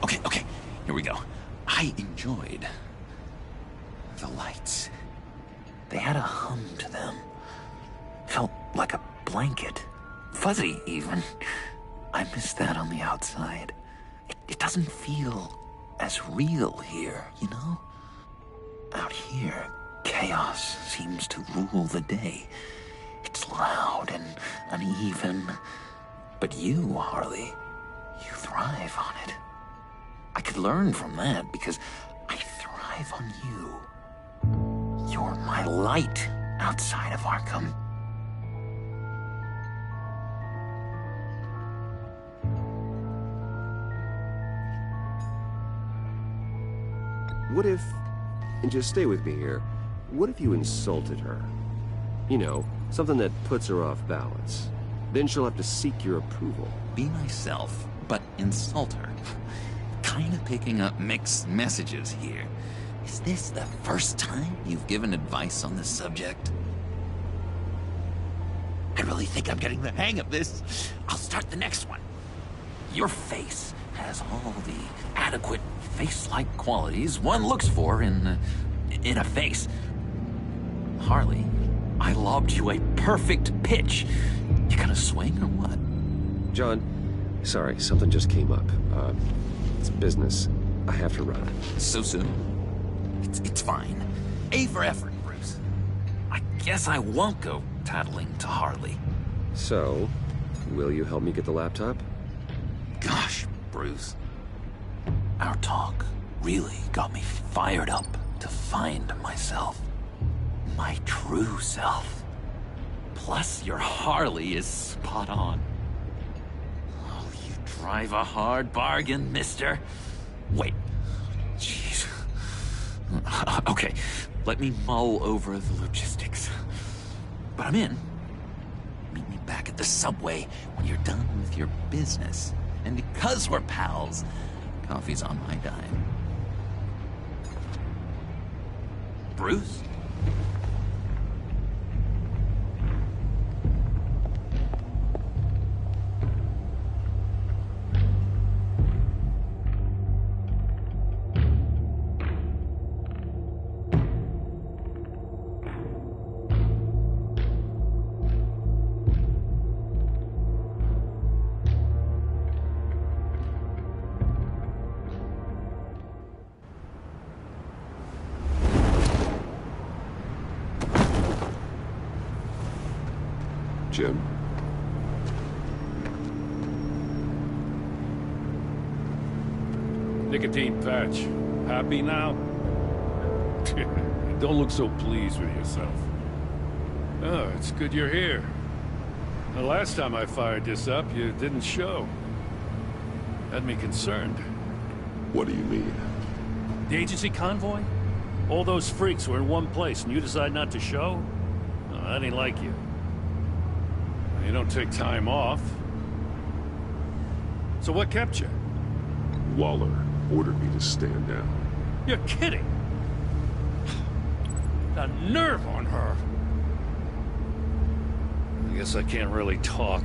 [SPEAKER 12] Okay, here we go. I enjoyed the lights.
[SPEAKER 5] They had a hum to them. Felt like a blanket. Fuzzy, even. I miss that on the outside. It doesn't feel as real here, you know? Out here, chaos seems to rule the day. It's loud and uneven. But you, Harley, you thrive on it. I could learn from that because I thrive on you. You're my light outside of Arkham.
[SPEAKER 11] What if, and just stay with me here, what if you insulted her? You know, something that puts her off balance. Then she'll have to seek your approval.
[SPEAKER 12] Be myself, but insult her. Kinda picking up mixed messages here. Is this the first time you've given advice on this subject? I really think I'm getting the hang of this. I'll start the next one.
[SPEAKER 5] Your face has all the adequate face-like qualities one looks for in a face. Harley, I lobbed you a perfect pitch. You gonna swing or what?
[SPEAKER 11] John, sorry, something just came up. It's business. I have to run.
[SPEAKER 12] So soon? It's fine. A for effort, Bruce.
[SPEAKER 5] I guess I won't go tattling to Harley.
[SPEAKER 11] So, will you help me get the laptop?
[SPEAKER 5] Gosh, Bruce. Our talk really got me fired up to find myself. My true self. Plus, your Harley is spot on. Oh, you drive a hard bargain, mister. Wait. Jeez. Okay, let me mull over the logistics. But I'm in. Meet me back at the subway when you're done with your business. And because we're pals, coffee's on my dime. Bruce?
[SPEAKER 1] Jim?
[SPEAKER 14] Nicotine patch. Happy now? Don't look so pleased with yourself. Oh, it's good you're here. The last time I fired this up, you didn't show. Had me concerned.
[SPEAKER 1] What do you mean?
[SPEAKER 14] The agency convoy? All those freaks were in one place, and you decide not to show? No, that ain't like you. You don't take time off. So what kept you?
[SPEAKER 1] Waller ordered me to stand down.
[SPEAKER 14] You're kidding! The nerve on her! I guess I can't really talk.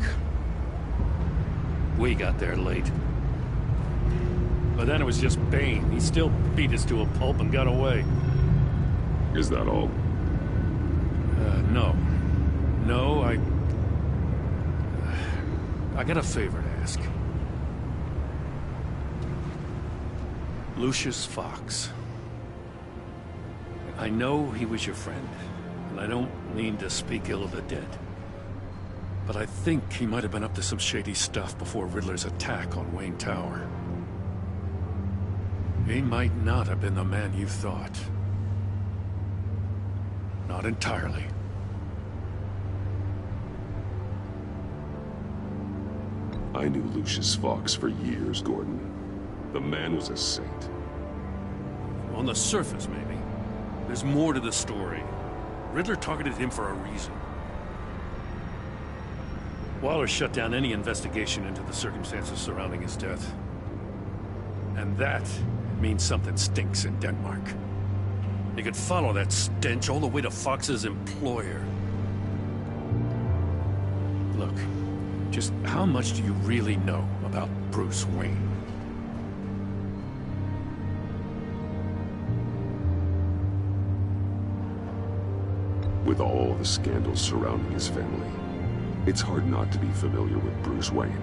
[SPEAKER 14] We got there late. But then it was just Bane. He still beat us to a pulp and got away.
[SPEAKER 1] Is that all?
[SPEAKER 14] No. No, I got a favor to ask. Lucius Fox. I know he was your friend, and I don't mean to speak ill of the dead. But I think he might have been up to some shady stuff before Riddler's attack on Wayne Tower. He might not have been the man you thought. Not entirely.
[SPEAKER 1] I knew Lucius Fox for years, Gordon. The man was a saint.
[SPEAKER 14] On the surface, maybe. There's more to the story. Riddler targeted him for a reason. Waller shut down any investigation into the circumstances surrounding his death. And that means something stinks in Denmark. You could follow that stench all the way to Fox's employer. Look, just how much do you really know about Bruce Wayne?
[SPEAKER 1] With all the scandals surrounding his family, it's hard not to be familiar with Bruce Wayne.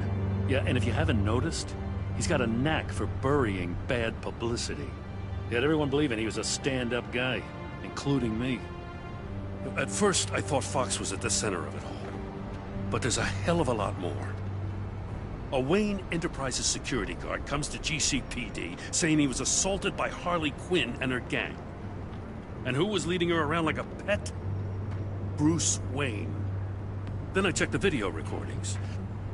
[SPEAKER 14] Yeah, and if you haven't noticed, he's got a knack for burying bad publicity. He had everyone believing he was a stand-up guy, including me. At first, I thought Fox was at the center of it all. But there's a hell of a lot more. A Wayne Enterprises security guard comes to GCPD saying he was assaulted by Harley Quinn and her gang. And who was leading her around like a pet? Bruce Wayne. Then I checked the video recordings.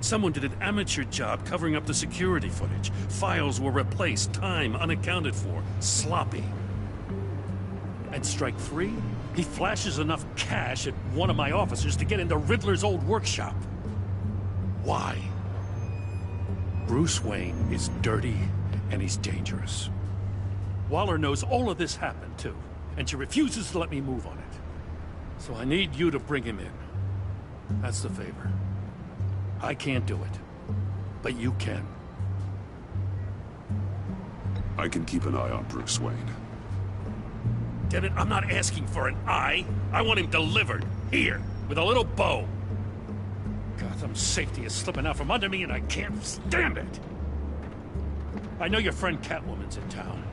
[SPEAKER 14] Someone did an amateur job covering up the security footage. Files were replaced, time unaccounted for, sloppy. At strike 3, he flashes enough cash at one of my officers to get into Riddler's old workshop. Why? Bruce Wayne is dirty and he's dangerous. Waller knows all of this happened too, and she refuses to let me move on it. So I need you to bring him in. That's the favor. I can't do it, but you can.
[SPEAKER 1] I can keep an eye on Bruce Wayne.
[SPEAKER 14] Damn it, I'm not asking for an eye. I want him delivered, here, with a little bow. Gotham's safety is slipping out from under me and I can't stand it. I know your friend Catwoman's in town.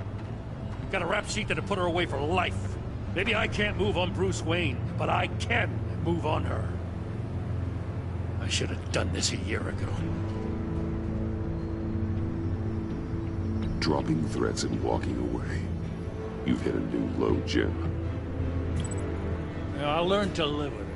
[SPEAKER 14] Got a rap sheet that'll put her away for life. Maybe I can't move on Bruce Wayne, but I can move on her. I should have done this a year ago.
[SPEAKER 1] Dropping threats and walking away. You've hit a new low, Jim.
[SPEAKER 14] Yeah, I'll learn to live with it.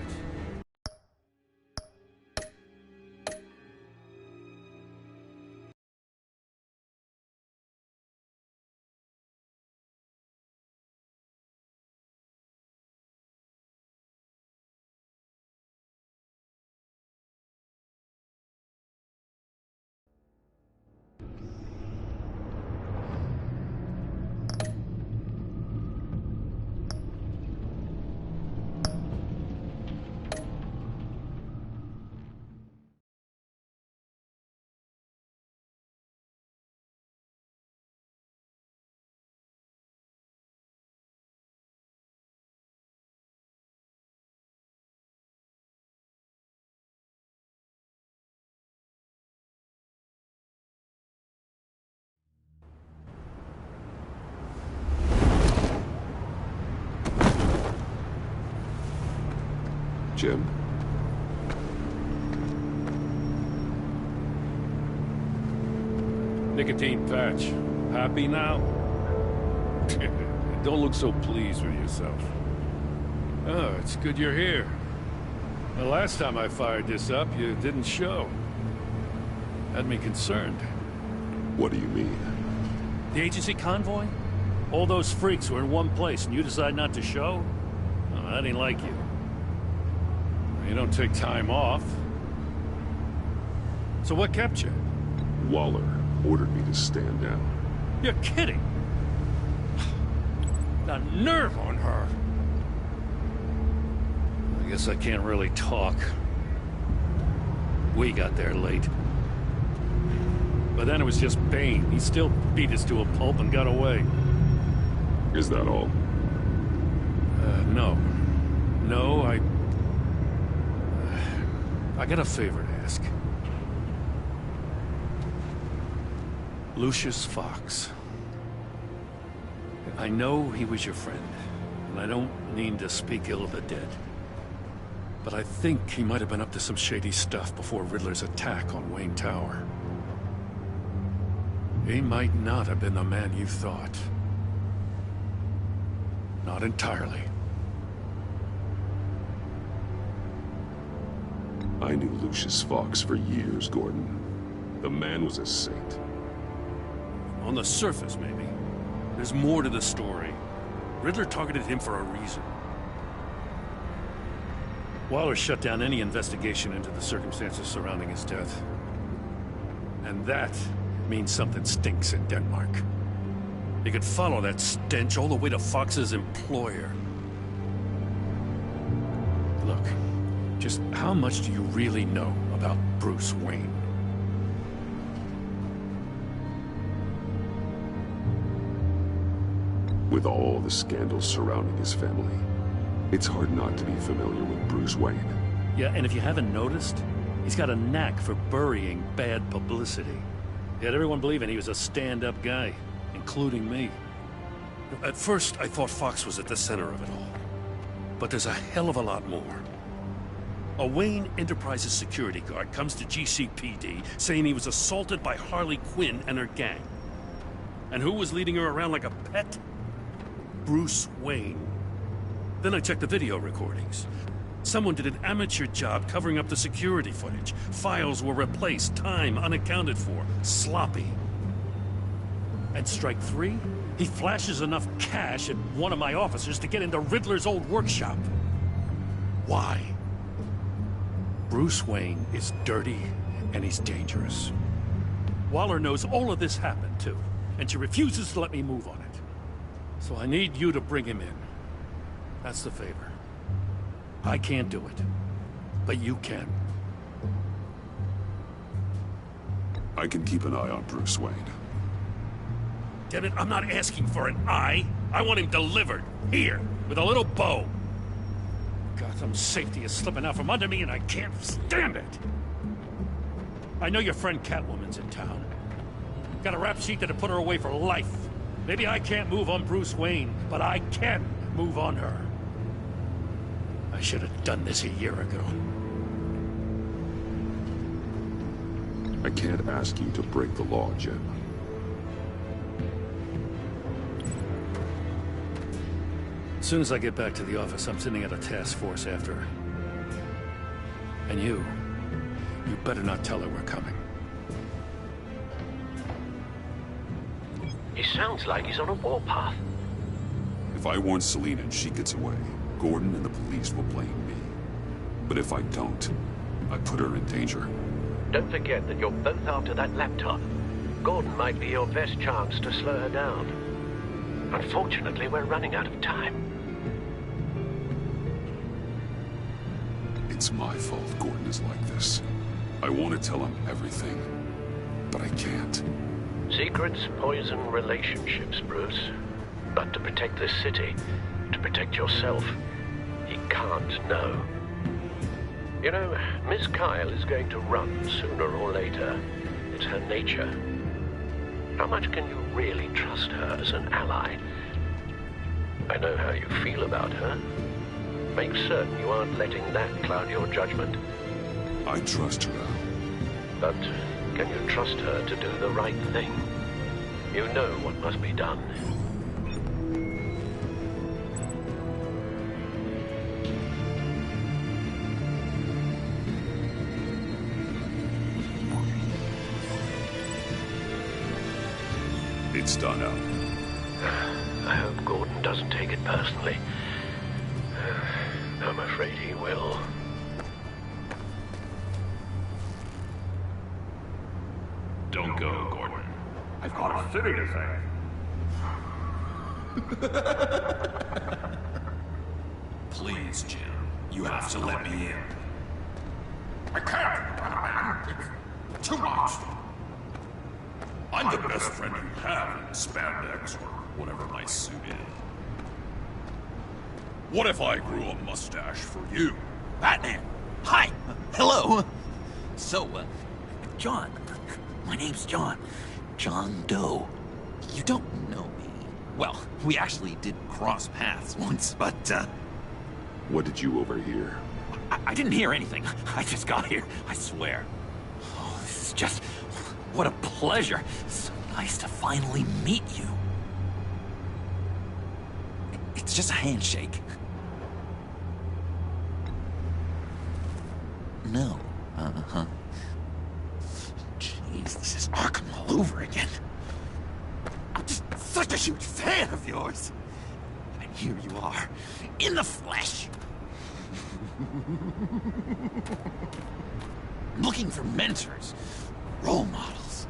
[SPEAKER 1] Jim?
[SPEAKER 14] Nicotine patch. Happy now? Don't look so pleased with yourself. Oh, it's good you're here. The last time I fired this up, you didn't show. Had me concerned.
[SPEAKER 1] What do you mean?
[SPEAKER 14] The agency convoy? All those freaks were in one place and you decide not to show? Oh, that ain't like you. You don't take time off. So what kept you?
[SPEAKER 1] Waller ordered me to stand down.
[SPEAKER 14] You're kidding. The nerve on her. I guess I can't really talk. We got there late. But then it was just Bane. He still beat us to a pulp and got away.
[SPEAKER 1] Is that all?
[SPEAKER 14] No. No, I got a favor to ask. Lucius Fox. I know he was your friend, and I don't mean to speak ill of the dead. But I think he might have been up to some shady stuff before Riddler's attack on Wayne Tower. He might not have been the man you thought. Not entirely.
[SPEAKER 1] I knew Lucius Fox for years, Gordon. The man was a saint.
[SPEAKER 14] On the surface, maybe. There's more to the story. Riddler targeted him for a reason. Waller shut down any investigation into the circumstances surrounding his death. And that means something stinks in Denmark. He could follow that stench all the way to Fox's employer. Look, just how much do you really know about Bruce Wayne?
[SPEAKER 1] With all the scandals surrounding his family, it's hard not to be familiar with Bruce Wayne.
[SPEAKER 14] Yeah, and if you haven't noticed, he's got a knack for burying bad publicity. He had everyone believing he was a stand-up guy, including me. At first, I thought Fox was at the center of it all. But there's a hell of a lot more. A Wayne Enterprises security guard comes to GCPD saying he was assaulted by Harley Quinn and her gang. And who was leading her around like a pet? Bruce Wayne. Then I checked the video recordings. Someone did an amateur job covering up the security footage. Files were replaced, time unaccounted for, sloppy. At strike 3, he flashes enough cash at one of my officers to get into Riddler's old workshop. Why? Bruce Wayne is dirty and he's dangerous. Waller knows all of this happened too, and she refuses to let me move on it. So I need you to bring him in. That's the favor. I can't do it, but you can.
[SPEAKER 1] I can keep an eye on Bruce Wayne.
[SPEAKER 14] Damn it, I'm not asking for an eye. I want him delivered, here, with a little bow. Gotham safety is slipping out from under me and I can't stand it. I know your friend Catwoman's in town. Got a rap sheet that'll put her away for life. Maybe I can't move on Bruce Wayne, but I can move on her. I should have done this a year ago.
[SPEAKER 1] I can't ask you to break the law, Jim.
[SPEAKER 14] As soon as I get back to the office, I'm sending out a task force after her. And you better not tell her we're coming.
[SPEAKER 10] He sounds like he's on a warpath.
[SPEAKER 1] If I warn Selina and she gets away, Gordon and the police will blame me. But if I don't, I put her in danger.
[SPEAKER 10] Don't forget that you're both after that laptop. Gordon might be your best chance to slow her down. Unfortunately, we're running out of time.
[SPEAKER 1] It's my fault Gordon is like this. I want to tell him everything, but I can't.
[SPEAKER 10] Secrets poison relationships, Bruce. But to protect this city, to protect yourself, he can't know. You know, Miss Kyle is going to run sooner or later. It's her nature. How much can you really trust her as an ally? I know how you feel about her. Make certain you aren't letting that cloud your judgment.
[SPEAKER 1] I trust her, Al.
[SPEAKER 10] But can you trust her to do the right thing? You know what must be done.
[SPEAKER 1] It's done, Al.
[SPEAKER 10] I hope Gordon doesn't take it personally. I'm afraid he will.
[SPEAKER 15] Don't go, Gordon. I've got a city to save.
[SPEAKER 12] Please, Jim. You have to let me in.
[SPEAKER 15] I can't. It's too much.
[SPEAKER 12] I'm the best friend you have in spandex or whatever my suit is. What if I grew a mustache for you? Batman! Hi! Hello! So, John. My name's John. John Doe. You don't know me. Well, we actually did cross paths once, but,
[SPEAKER 1] What did you overhear?
[SPEAKER 12] I didn't hear anything. I just got here, I swear. Oh, this is just... What a pleasure. So nice to finally meet you. It's just a handshake. No. Uh-huh. Jeez, this is Arkham all over again. I'm just such a huge fan of yours. And here you are, in the flesh. Looking for mentors, role models.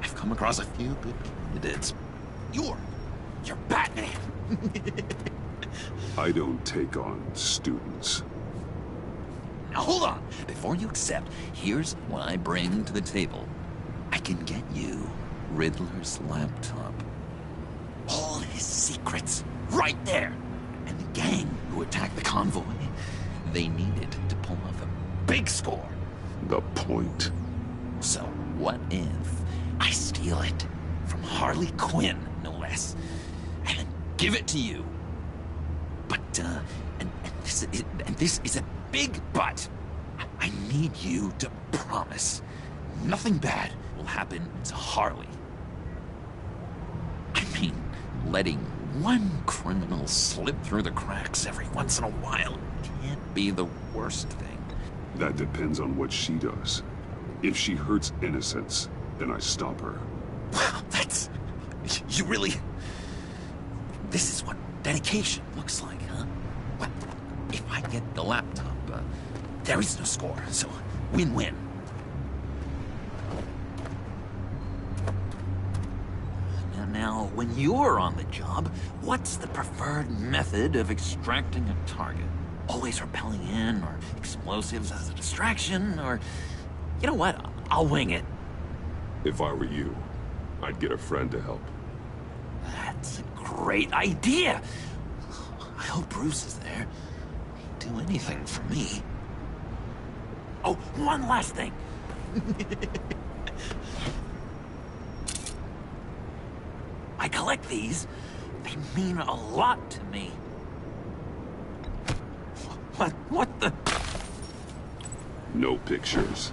[SPEAKER 12] I've come across a few good candidates. You're Batman.
[SPEAKER 1] I don't take on students.
[SPEAKER 12] Now hold on. Before you accept, here's what I bring to the table. I can get you Riddler's laptop. All his secrets, right there. And the gang who attacked the convoy, they needed to pull off a big score.
[SPEAKER 1] The point.
[SPEAKER 12] So what if I steal it from Harley Quinn, no less, and then give it to you. But, and this is a big but. I need you to promise nothing bad will happen to Harley. I mean, letting one criminal slip through the cracks every once in a while can't be the worst thing.
[SPEAKER 1] That depends on what she does. If she hurts innocents, then I stop her.
[SPEAKER 12] Wow, that's... You really... This is what dedication looks like, huh? Well, if I get the laptop, there is no score, so win-win. Now, when you're on the job, what's the preferred method of extracting a target? Always rappelling in, or explosives as a distraction, or... You know what? I'll wing it.
[SPEAKER 1] If I were you, I'd get a friend to help.
[SPEAKER 12] That's a great idea! I hope Bruce is there. He'd do anything for me. Oh, one last thing! I collect these. They mean a lot to me. What the...
[SPEAKER 1] No pictures.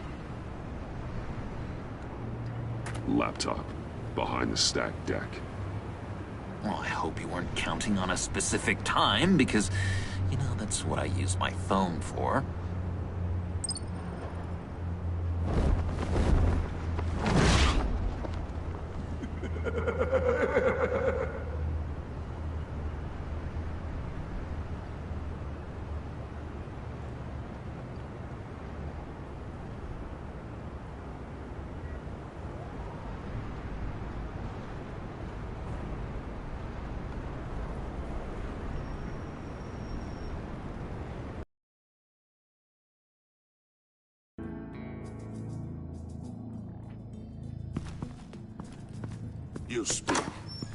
[SPEAKER 1] Laptop. Behind the stacked deck.
[SPEAKER 12] Well, I hope you weren't counting on a specific time, because, you know, that's what I use my phone for.
[SPEAKER 6] You speak,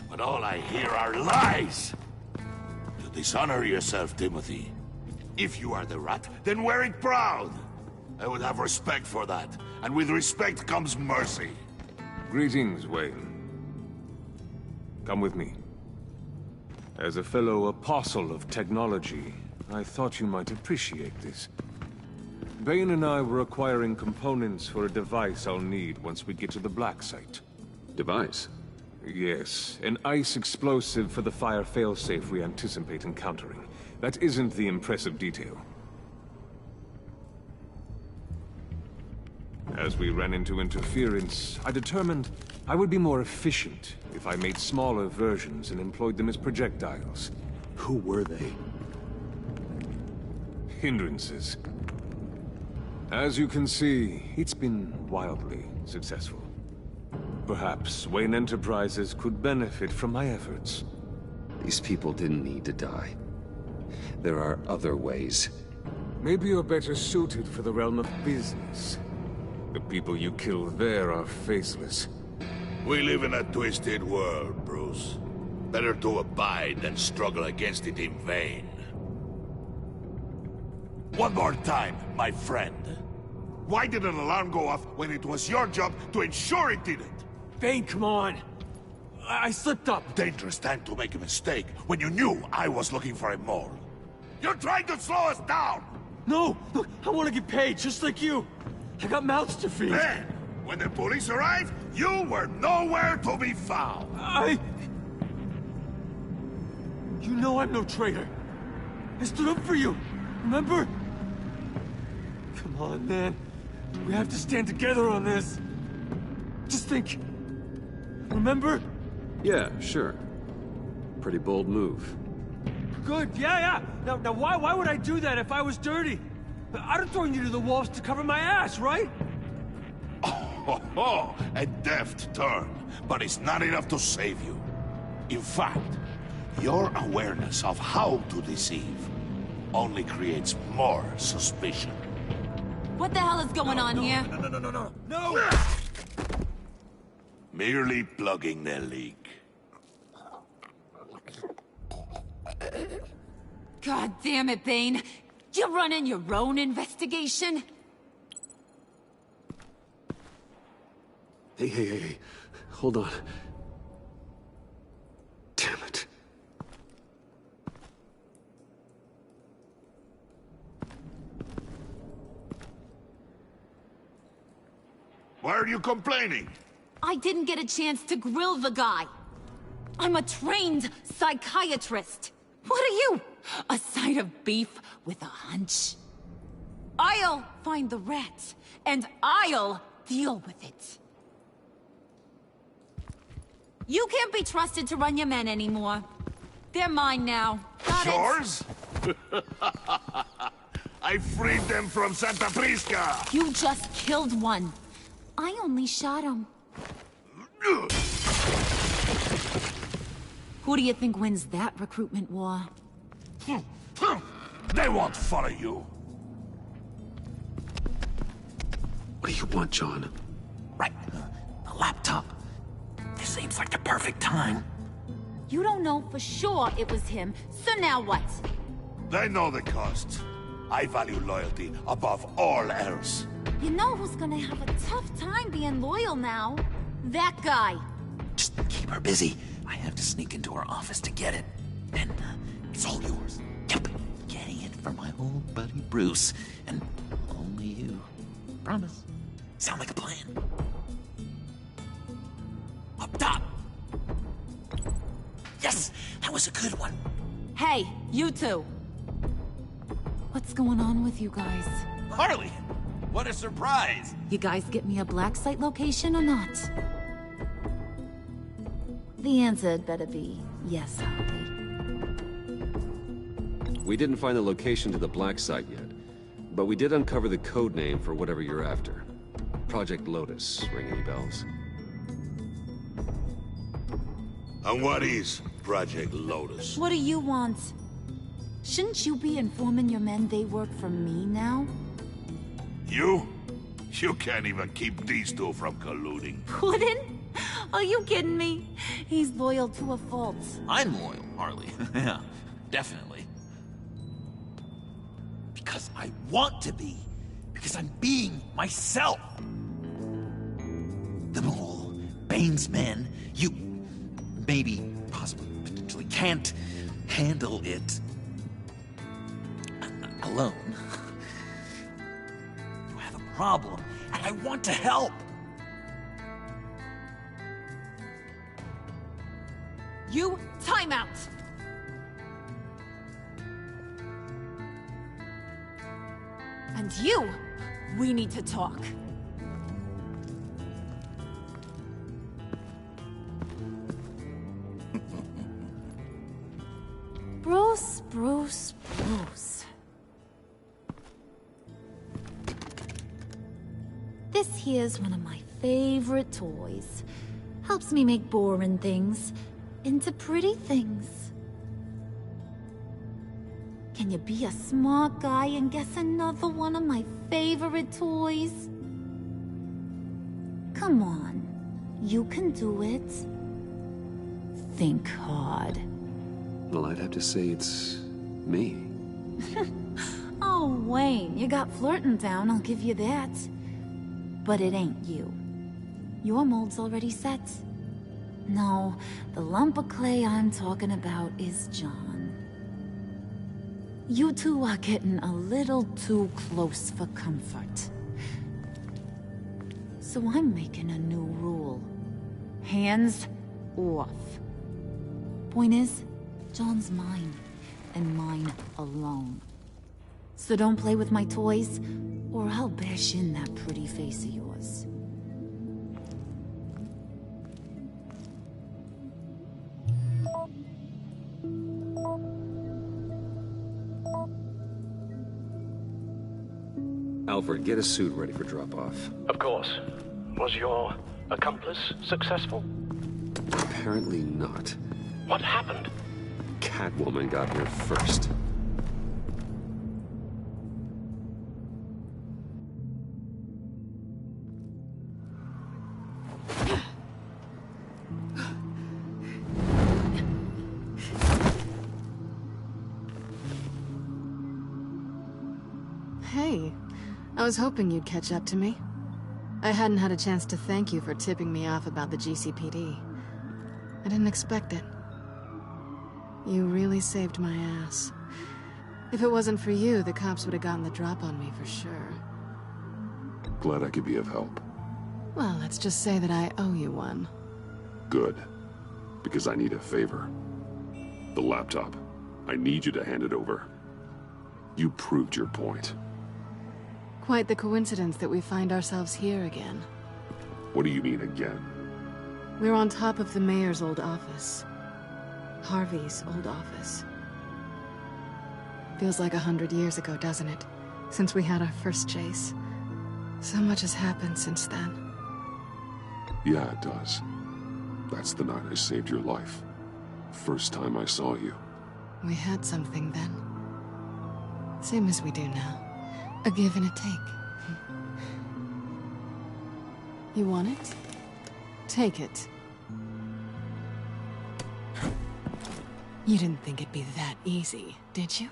[SPEAKER 6] but all I hear are lies! You dishonor yourself, Timothy. If you are the rat, then wear it proud! I would have respect for that, and with respect comes mercy.
[SPEAKER 4] Greetings, Wayne. Come with me. As a fellow apostle of technology, I thought you might appreciate this. Bane and I were acquiring components for a device I'll need once we get to the Black Site.
[SPEAKER 1] Device?
[SPEAKER 4] Yes, an ice explosive for the fire failsafe we anticipate encountering. That isn't the impressive detail. As we ran into interference, I determined I would be more efficient if I made smaller versions and employed them as projectiles.
[SPEAKER 1] Who were they?
[SPEAKER 4] Hindrances. As you can see, it's been wildly successful. Perhaps Wayne Enterprises could benefit from my efforts.
[SPEAKER 1] These people didn't need to die. There are other ways.
[SPEAKER 4] Maybe you're better suited for the realm of business. The people you kill there are faceless.
[SPEAKER 6] We live in a twisted world, Bruce. Better to abide than struggle against it in vain. One more time, my friend. Why did an alarm go off when it was your job to ensure it didn't?
[SPEAKER 7] Bane, come on! I slipped up!
[SPEAKER 6] Dangerous time to make a mistake when you knew I was looking for a mole. You're trying to slow us down!
[SPEAKER 7] No! Look, I want to get paid, just like you! I got mouths to feed!
[SPEAKER 6] Then, when the police arrived, you were nowhere to be found!
[SPEAKER 7] You know I'm no traitor! I stood up for you, remember? Come on, man. We have to stand together on this. Just think. Remember?
[SPEAKER 1] Yeah, sure. Pretty bold move.
[SPEAKER 7] Good, yeah. Now why would I do that if I was dirty? I'd have thrown you to the wolves to cover my ass, right?
[SPEAKER 6] Oh, a deft turn, but it's not enough to save you. In fact, your awareness of how to deceive only creates more suspicion.
[SPEAKER 3] What the hell is going on here?
[SPEAKER 7] No!
[SPEAKER 6] Merely plugging the leak.
[SPEAKER 3] God damn it, Bane. You're running your own investigation?
[SPEAKER 1] Hey. Hold on. Damn it.
[SPEAKER 6] Why are you complaining?
[SPEAKER 3] I didn't get a chance to grill the guy. I'm a trained psychiatrist. What are you? A side of beef with a hunch? I'll find the rat, and I'll deal with it. You can't be trusted to run your men anymore. They're mine now. Got it?
[SPEAKER 6] Yours? I freed them from Santa Prisca!
[SPEAKER 3] You just killed one. I only shot him. Who do you think wins that recruitment war?
[SPEAKER 6] They won't follow you.
[SPEAKER 1] What do you want, John?
[SPEAKER 12] Right. The laptop. This seems like the perfect time.
[SPEAKER 3] You don't know for sure it was him, so now what?
[SPEAKER 6] They know the cost. I value loyalty above all else.
[SPEAKER 3] You know who's gonna have a tough time being loyal now? That guy.
[SPEAKER 12] Just keep her busy. I have to sneak into her office to get it. And it's all yours. Yep. Getting it for my old buddy Bruce. And only you. Promise. Sound like a plan? Up top! Yes! That was a good one.
[SPEAKER 3] Hey, you two. What's going on with you guys?
[SPEAKER 16] Harley! What a surprise!
[SPEAKER 3] You guys get me a black site location or not? The answer had better be yes, Harley.
[SPEAKER 1] We didn't find the location to the black site yet, but we did uncover the code name for whatever you're after. Project Lotus. Ring any bells?
[SPEAKER 6] And what is Project Lotus?
[SPEAKER 3] What do you want? Shouldn't you be informing your men they work for me now?
[SPEAKER 6] You? You can't even keep these two from colluding.
[SPEAKER 3] Puddin'? Are you kidding me? He's loyal to a fault.
[SPEAKER 5] I'm loyal, Harley. Yeah, definitely.
[SPEAKER 12] Because I want to be. Because I'm being myself. The mole, Bane's men, you maybe, possibly, potentially can't handle it alone. You have a problem, and I want to help.
[SPEAKER 3] You, time out! And you, we need to talk. Bruce. This here's one of my favorite toys. Helps me make boring things into pretty things. Can you be a smart guy and guess another one of my favorite toys? Come on, you can do it. Think hard.
[SPEAKER 1] Well, I'd have to say it's me.
[SPEAKER 3] Oh, Wayne, you got flirting down, I'll give you that. But it ain't you. Your mold's already set. No, the lump of clay I'm talking about is John. You two are getting a little too close for comfort. So I'm making a new rule. Hands off. Point is, John's mine, and mine alone. So don't play with my toys, or I'll bash in that pretty face of yours.
[SPEAKER 1] Alfred, get a suit ready for drop-off.
[SPEAKER 10] Of course. Was your accomplice successful?
[SPEAKER 1] Apparently not.
[SPEAKER 10] What happened?
[SPEAKER 1] Catwoman got here first.
[SPEAKER 2] Hey, I was hoping you'd catch up to me. I hadn't had a chance to thank you for tipping me off about the GCPD. I didn't expect it. You really saved my ass. If it wasn't for you, the cops would have gotten the drop on me for sure.
[SPEAKER 15] Glad I could be of help.
[SPEAKER 2] Well, let's just say that I owe you one.
[SPEAKER 17] Good. Because I need a favor. The laptop. I need you to hand it over. You proved your point.
[SPEAKER 2] Quite the coincidence that we find ourselves here again.
[SPEAKER 17] What do you mean again?
[SPEAKER 2] We're on top of the mayor's old office. Harvey's old office. Feels like 100 years ago, doesn't it? Since we had our first chase. So much has happened since then.
[SPEAKER 17] Yeah, it does. That's the night I saved your life. First time I saw you.
[SPEAKER 2] We had something then. Same as we do now. A give and a take. You want it? Take it. You didn't think it'd be that easy, did you?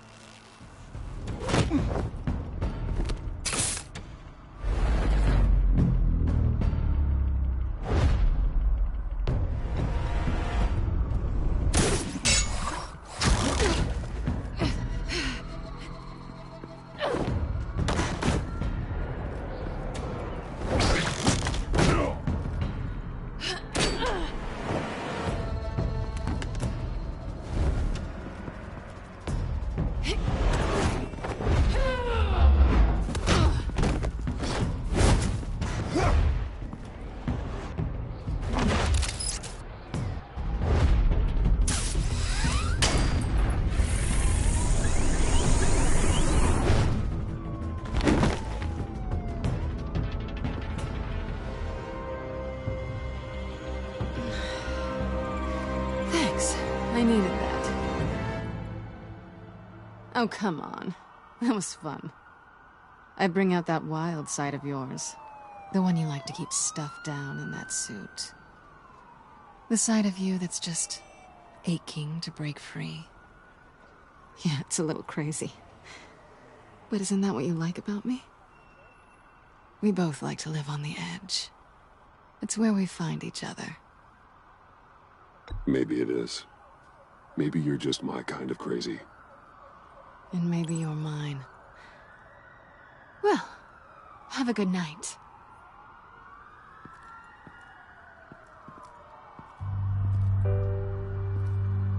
[SPEAKER 2] I needed that. Oh, come on. That was fun. I bring out that wild side of yours. The one you like to keep stuffed down in that suit. The side of you that's just aching to break free. Yeah, it's a little crazy. But isn't that what you like about me? We both like to live on the edge. It's where we find each other.
[SPEAKER 17] Maybe it is. Maybe you're just my kind of crazy.
[SPEAKER 2] And maybe you're mine. Well, have a good night.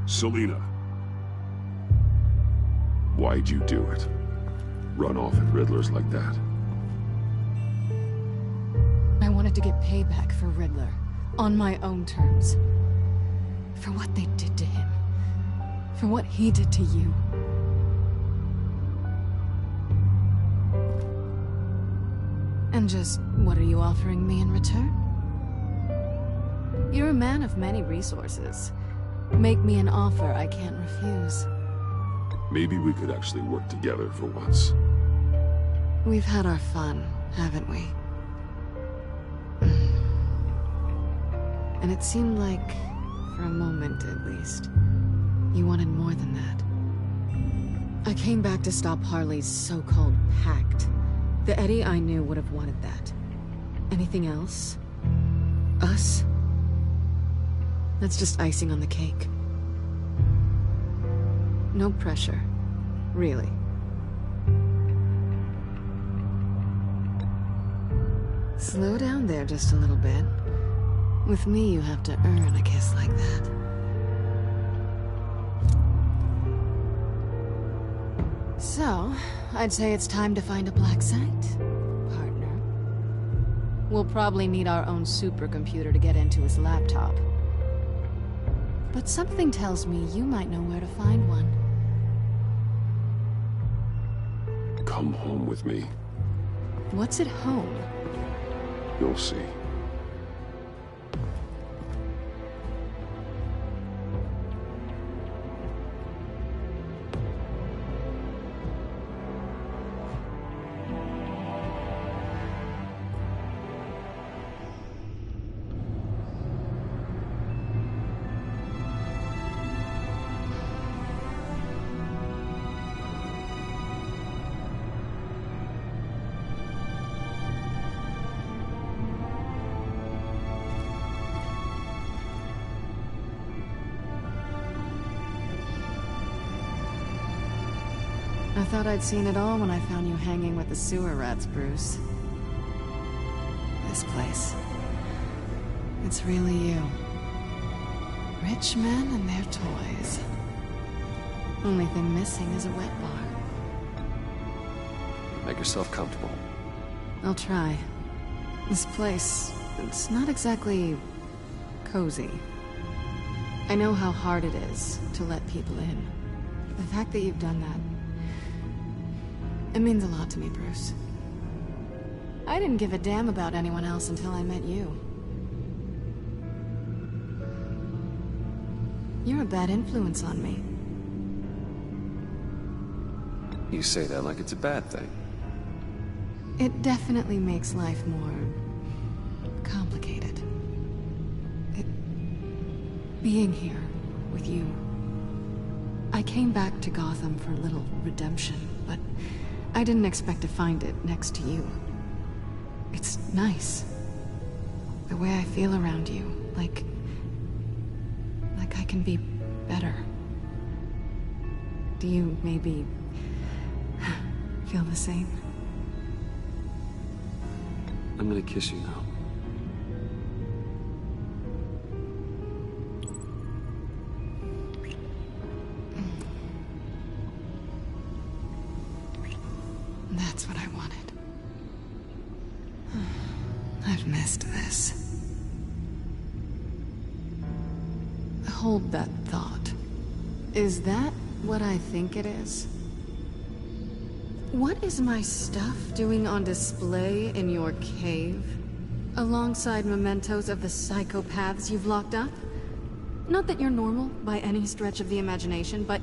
[SPEAKER 17] Selina. Why'd you do it? Run off at Riddlers like that?
[SPEAKER 2] I wanted to get payback for Riddler. On my own terms. For what they did to him. For what he did to you. And just, what are you offering me in return? You're a man of many resources. Make me an offer I can't refuse.
[SPEAKER 17] Maybe we could actually work together for once.
[SPEAKER 2] We've had our fun, haven't we? And it seemed like, for a moment at least, you wanted more than that. I came back to stop Harley's so-called pact. The Eddie I knew would have wanted that. Anything else? Us? That's just icing on the cake. No pressure. Really. Slow down there just a little bit. With me, you have to earn a kiss like that. So, I'd say it's time to find a black site, partner. We'll probably need our own supercomputer to get into his laptop. But something tells me you might know where to find one.
[SPEAKER 17] Come home with me.
[SPEAKER 2] What's at home?
[SPEAKER 17] You'll see.
[SPEAKER 2] I thought I'd seen it all when I found you hanging with the sewer rats, Bruce. This place. It's really you. Rich men and their toys. Only thing missing is a wet bar.
[SPEAKER 1] Make yourself comfortable.
[SPEAKER 2] I'll try. This place, it's not exactly cozy. I know how hard it is to let people in. The fact that you've done that, it means a lot to me, Bruce. I didn't give a damn about anyone else until I met you. You're a bad influence on me.
[SPEAKER 1] You say that like it's a bad thing.
[SPEAKER 2] It definitely makes life more complicated. Being here with you. I came back to Gotham for a little redemption, but I didn't expect to find it next to you. It's nice. The way I feel around you, like I can be better. Do you maybe feel the same?
[SPEAKER 1] I'm gonna kiss you now.
[SPEAKER 2] That's what I wanted. I've missed this. Hold that thought. Is that what I think it is? What is my stuff doing on display in your cave? Alongside mementos of the psychopaths you've locked up? Not that you're normal by any stretch of the imagination, but...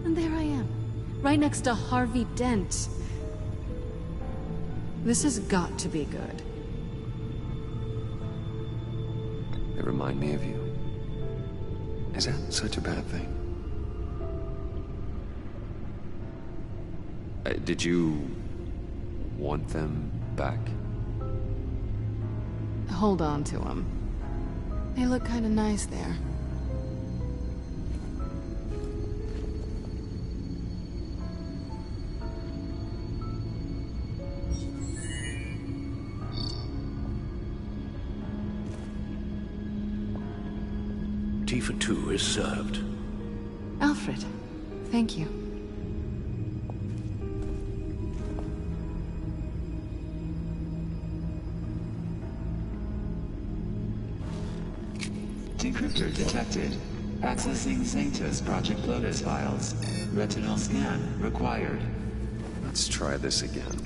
[SPEAKER 2] and there I am. Right next to Harvey Dent. This has got to be good.
[SPEAKER 1] They remind me of you. Is that such a bad thing? Did you want them back?
[SPEAKER 2] Hold on to them. They look kind of nice there.
[SPEAKER 18] Tea for two is served.
[SPEAKER 2] Alfred, thank you.
[SPEAKER 13] Decryptor detected. Accessing Sanctus Project Lotus files. Retinal scan required.
[SPEAKER 1] Let's try this again.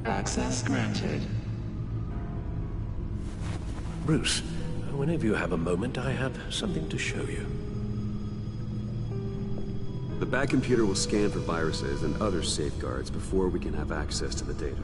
[SPEAKER 13] Access granted.
[SPEAKER 18] Bruce, whenever you have a moment, I have something to show you.
[SPEAKER 1] The back computer will scan for viruses and other safeguards before we can have access to the data.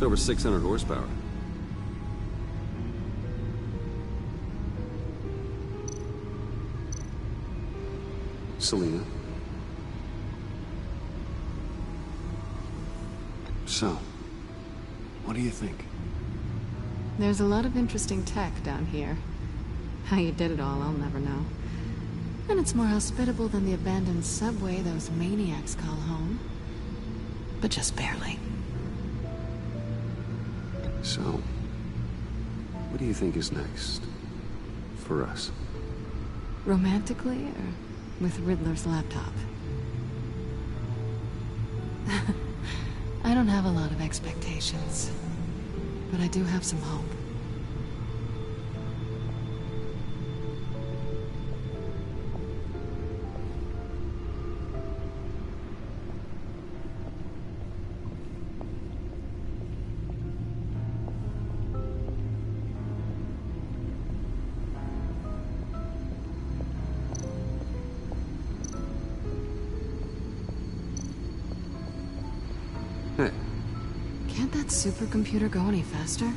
[SPEAKER 1] It's over 600 horsepower. Selena. So, what do you think?
[SPEAKER 2] There's a lot of interesting tech down here. How you did it all, I'll never know. And it's more hospitable than the abandoned subway those maniacs call home. But just barely.
[SPEAKER 1] So, what do you think is next? For us?
[SPEAKER 2] Romantically, or with Riddler's laptop? I don't have a lot of expectations, but I do have some hope.
[SPEAKER 1] Hey.
[SPEAKER 2] Can't that supercomputer go any faster?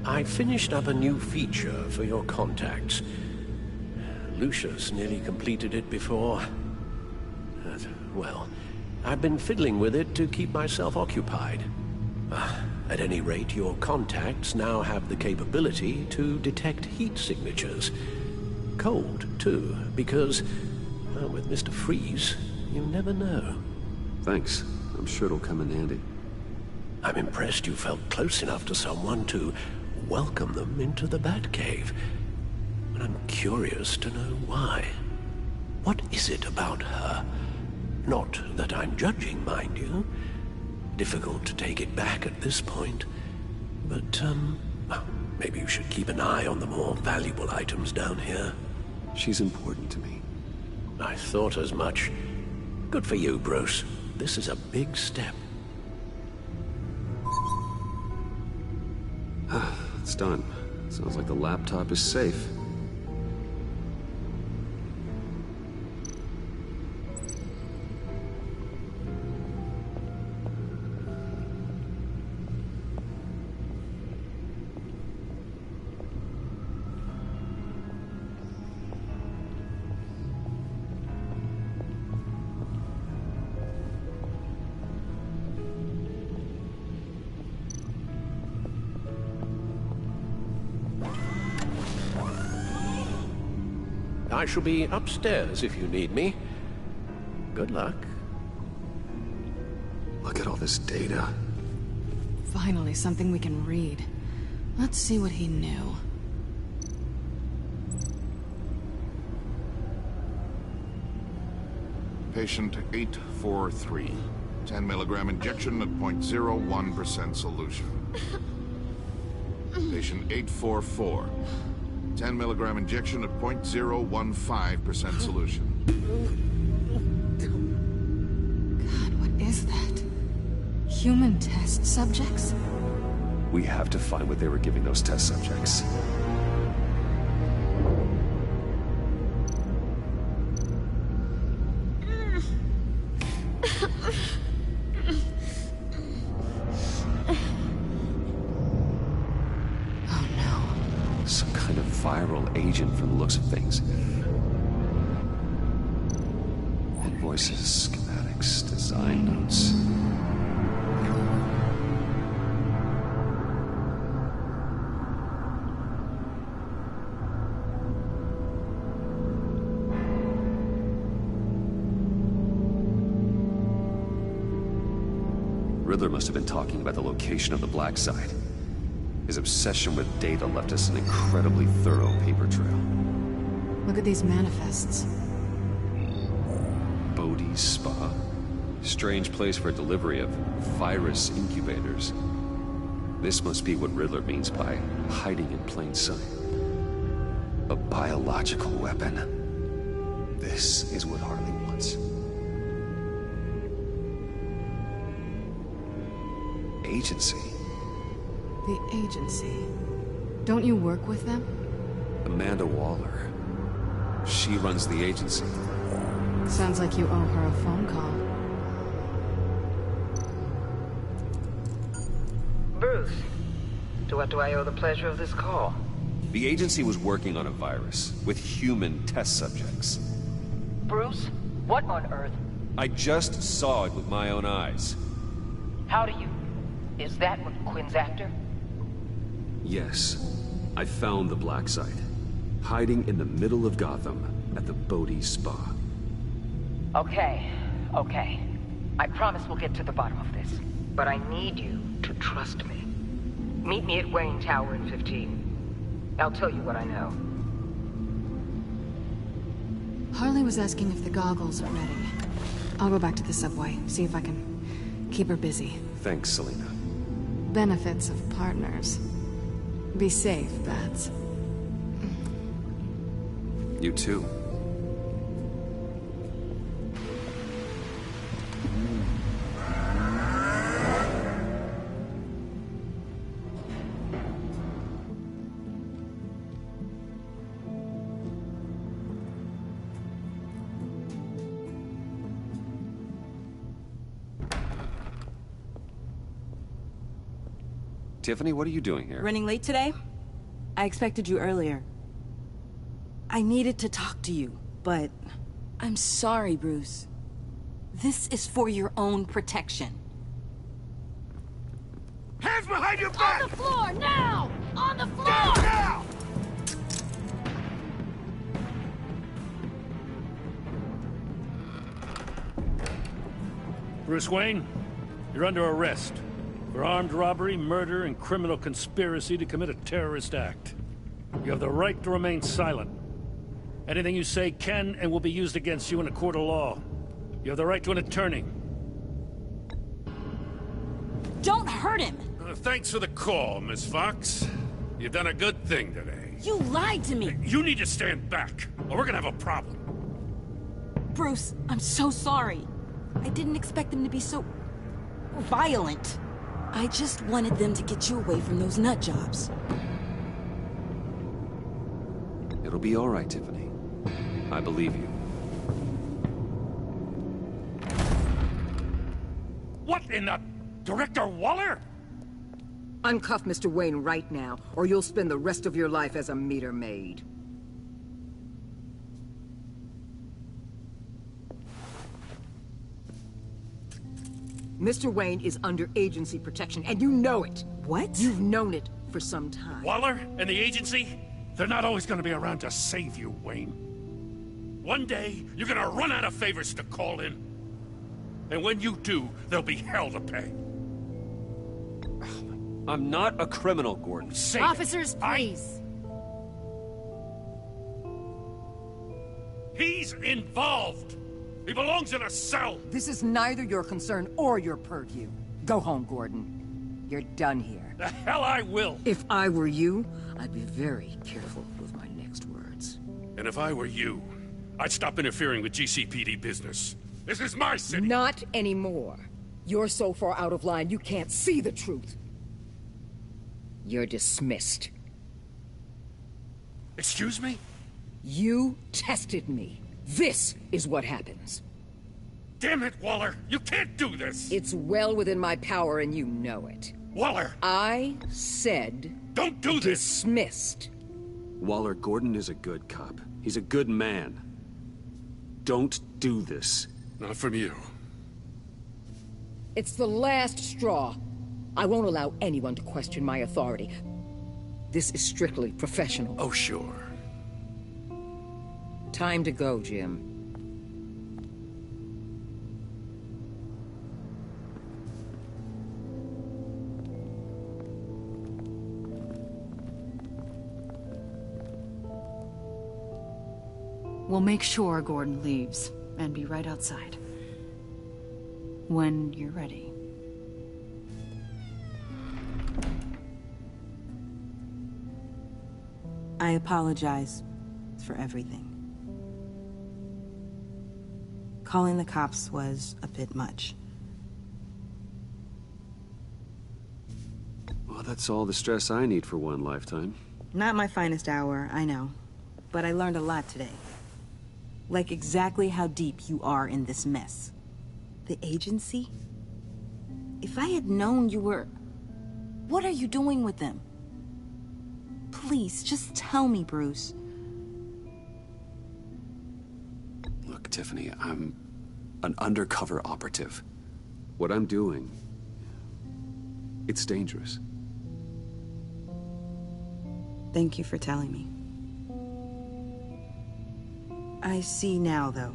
[SPEAKER 18] I finished up a new feature for your contacts. Lucius nearly completed it before. Well, I've been fiddling with it to keep myself occupied. At any rate, your contacts now have the capability to detect heat signatures. Cold, too, because, well, with Mr. Freeze, you never know.
[SPEAKER 1] Thanks. I'm sure it'll come in handy.
[SPEAKER 18] I'm impressed you felt close enough to someone to welcome them into the Batcave. But I'm curious to know why. What is it about her? Not that I'm judging, mind you. Difficult to take it back at this point. But, maybe you should keep an eye on the more valuable items down here.
[SPEAKER 1] She's important to me.
[SPEAKER 18] I thought as much. Good for you, Bruce. This is a big step.
[SPEAKER 1] It's done. Sounds like the laptop is safe.
[SPEAKER 18] I shall be upstairs if you need me. Good luck.
[SPEAKER 1] Look at all this data.
[SPEAKER 2] Finally, something we can read. Let's see what he knew.
[SPEAKER 19] Patient 843. 10 milligram injection at 0.01% solution. Patient 844. 10 milligram injection at 0.015% solution.
[SPEAKER 2] God, what is that? Human test subjects?
[SPEAKER 1] We have to find what they were giving those test subjects. Viral agent from the looks of things. Invoices, schematics, design notes. Riddler must have been talking about the location of the black site. His obsession with data left us an incredibly thorough paper trail.
[SPEAKER 2] Look at these manifests.
[SPEAKER 1] Bodhi's Spa? Strange place for delivery of virus incubators. This must be what Riddler means by hiding in plain sight. A biological weapon. This is what Harley wants. Agency.
[SPEAKER 2] The agency. Don't you work with them?
[SPEAKER 1] Amanda Waller. She runs the agency.
[SPEAKER 2] Sounds like you owe her a phone call.
[SPEAKER 8] Bruce, to what do I owe the pleasure of this call?
[SPEAKER 1] The agency was working on a virus with human test subjects.
[SPEAKER 8] Bruce, what on earth?
[SPEAKER 1] I just saw it with my own eyes.
[SPEAKER 8] How do you... Is that what Quinn's after?
[SPEAKER 1] Yes. I found the black site. Hiding in the middle of Gotham at the Bodhi Spa.
[SPEAKER 8] Okay. I promise we'll get to the bottom of this. But I need you to trust me. Meet me at Wayne Tower in 15. I'll tell you what I know.
[SPEAKER 2] Harley was asking if the goggles are ready. I'll go back to the subway, see if I can keep her busy.
[SPEAKER 1] Thanks, Selena.
[SPEAKER 2] Benefits of partners. Be safe, Bats.
[SPEAKER 1] You too. Tiffany, what are you doing here?
[SPEAKER 20] Running late today? I expected you earlier. I needed to talk to you, but... I'm sorry, Bruce. This is for your own protection.
[SPEAKER 6] Hands behind your back!
[SPEAKER 3] On the floor, now! On the floor!
[SPEAKER 6] Down now!
[SPEAKER 14] Bruce Wayne, you're under arrest for armed robbery, murder, and criminal conspiracy to commit a terrorist act. You have the right to remain silent. Anything you say can and will be used against you in a court of law. You have the right to an attorney.
[SPEAKER 20] Don't hurt him!
[SPEAKER 14] Thanks for the call, Miss Fox. You've done a good thing today.
[SPEAKER 20] You lied to me!
[SPEAKER 14] You need to stand back, or we're gonna have a problem.
[SPEAKER 20] Bruce, I'm so sorry. I didn't expect them to be so... violent. I just wanted them to get you away from those nut jobs.
[SPEAKER 1] It'll be all right, Tiffany. I believe you.
[SPEAKER 14] What in the... Director Waller?
[SPEAKER 21] Uncuff Mr. Wayne right now, or you'll spend the rest of your life as a meter maid. Mr. Wayne is under agency protection, and you know it.
[SPEAKER 20] What?
[SPEAKER 21] You've known it for some time.
[SPEAKER 14] Waller and the agency? They're not always gonna be around to save you, Wayne. One day, you're gonna run out of favors to call in. And when you do, there'll be hell to pay.
[SPEAKER 1] I'm not a criminal, Gordon.
[SPEAKER 14] Say
[SPEAKER 3] Officers, please.
[SPEAKER 14] He's involved. He belongs in a cell.
[SPEAKER 21] This is neither your concern or your purview. Go home, Gordon. You're done here.
[SPEAKER 14] The hell I will.
[SPEAKER 21] If I were you, I'd be very careful with my next words.
[SPEAKER 14] And if I were you, I'd stop interfering with GCPD business. This is my city.
[SPEAKER 21] Not anymore. You're so far out of line, you can't see the truth. You're dismissed.
[SPEAKER 14] Excuse me?
[SPEAKER 21] You tested me. This is what happens.
[SPEAKER 14] Damn it, Waller! You can't do this!
[SPEAKER 21] It's well within my power and you know it.
[SPEAKER 14] Waller!
[SPEAKER 21] I said...
[SPEAKER 14] Don't do this!
[SPEAKER 21] Dismissed.
[SPEAKER 1] Waller, Gordon is a good cop. He's a good man. Don't do this.
[SPEAKER 14] Not from you.
[SPEAKER 21] It's the last straw. I won't allow anyone to question my authority. This is strictly professional.
[SPEAKER 14] Oh, sure.
[SPEAKER 21] Time to go, Jim.
[SPEAKER 22] We'll make sure Gordon leaves, and be right outside. When you're ready.
[SPEAKER 20] I apologize for everything. Calling the cops was a bit much.
[SPEAKER 1] Well, that's all the stress I need for one lifetime.
[SPEAKER 20] Not my finest hour, I know. But I learned a lot today. Like exactly how deep you are in this mess. The agency? If I had known you were... What are you doing with them? Please, just tell me, Bruce.
[SPEAKER 1] Look, Tiffany, I'm an undercover operative. What I'm doing, it's dangerous.
[SPEAKER 20] Thank you for telling me. I see now, though.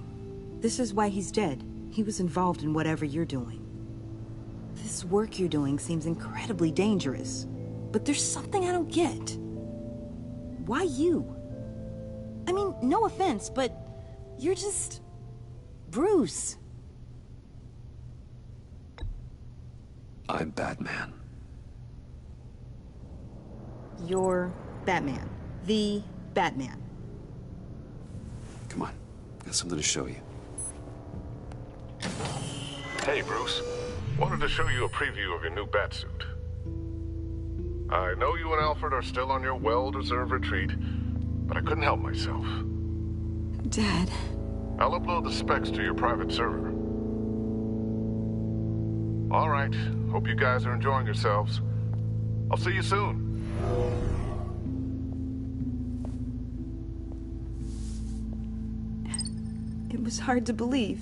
[SPEAKER 20] This is why he's dead. He was involved in whatever you're doing. This work you're doing seems incredibly dangerous. But there's something I don't get. Why you? I mean, no offense, but you're just... Bruce.
[SPEAKER 1] I'm Batman.
[SPEAKER 20] You're Batman. The Batman.
[SPEAKER 1] Come on, got something to show you.
[SPEAKER 9] Hey, Bruce. Wanted to show you a preview of your new Batsuit. I know you and Alfred are still on your well-deserved retreat, but I couldn't help myself.
[SPEAKER 20] Dad.
[SPEAKER 9] I'll upload the specs to your private server. All right. Hope you guys are enjoying yourselves. I'll see you soon.
[SPEAKER 20] It was hard to believe.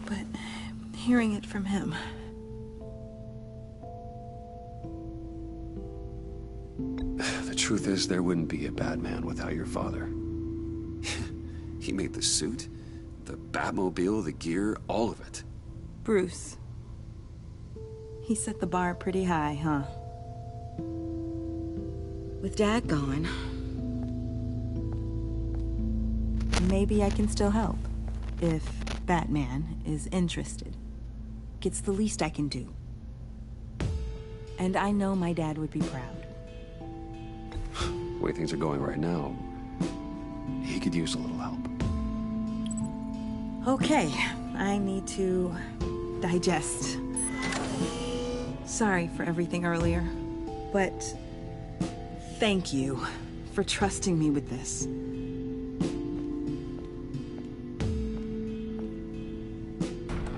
[SPEAKER 20] But hearing it from him...
[SPEAKER 1] The truth is, there wouldn't be a Batman without your father. He made the suit, the Batmobile, the gear, all of it.
[SPEAKER 20] Bruce. He set the bar pretty high, huh? With Dad gone... maybe I can still help. If Batman is interested. It's the least I can do. And I know my dad would be proud.
[SPEAKER 1] The way things are going right now, he could use a little help.
[SPEAKER 20] Okay, I need to digest. Sorry for everything earlier, but thank you for trusting me with this.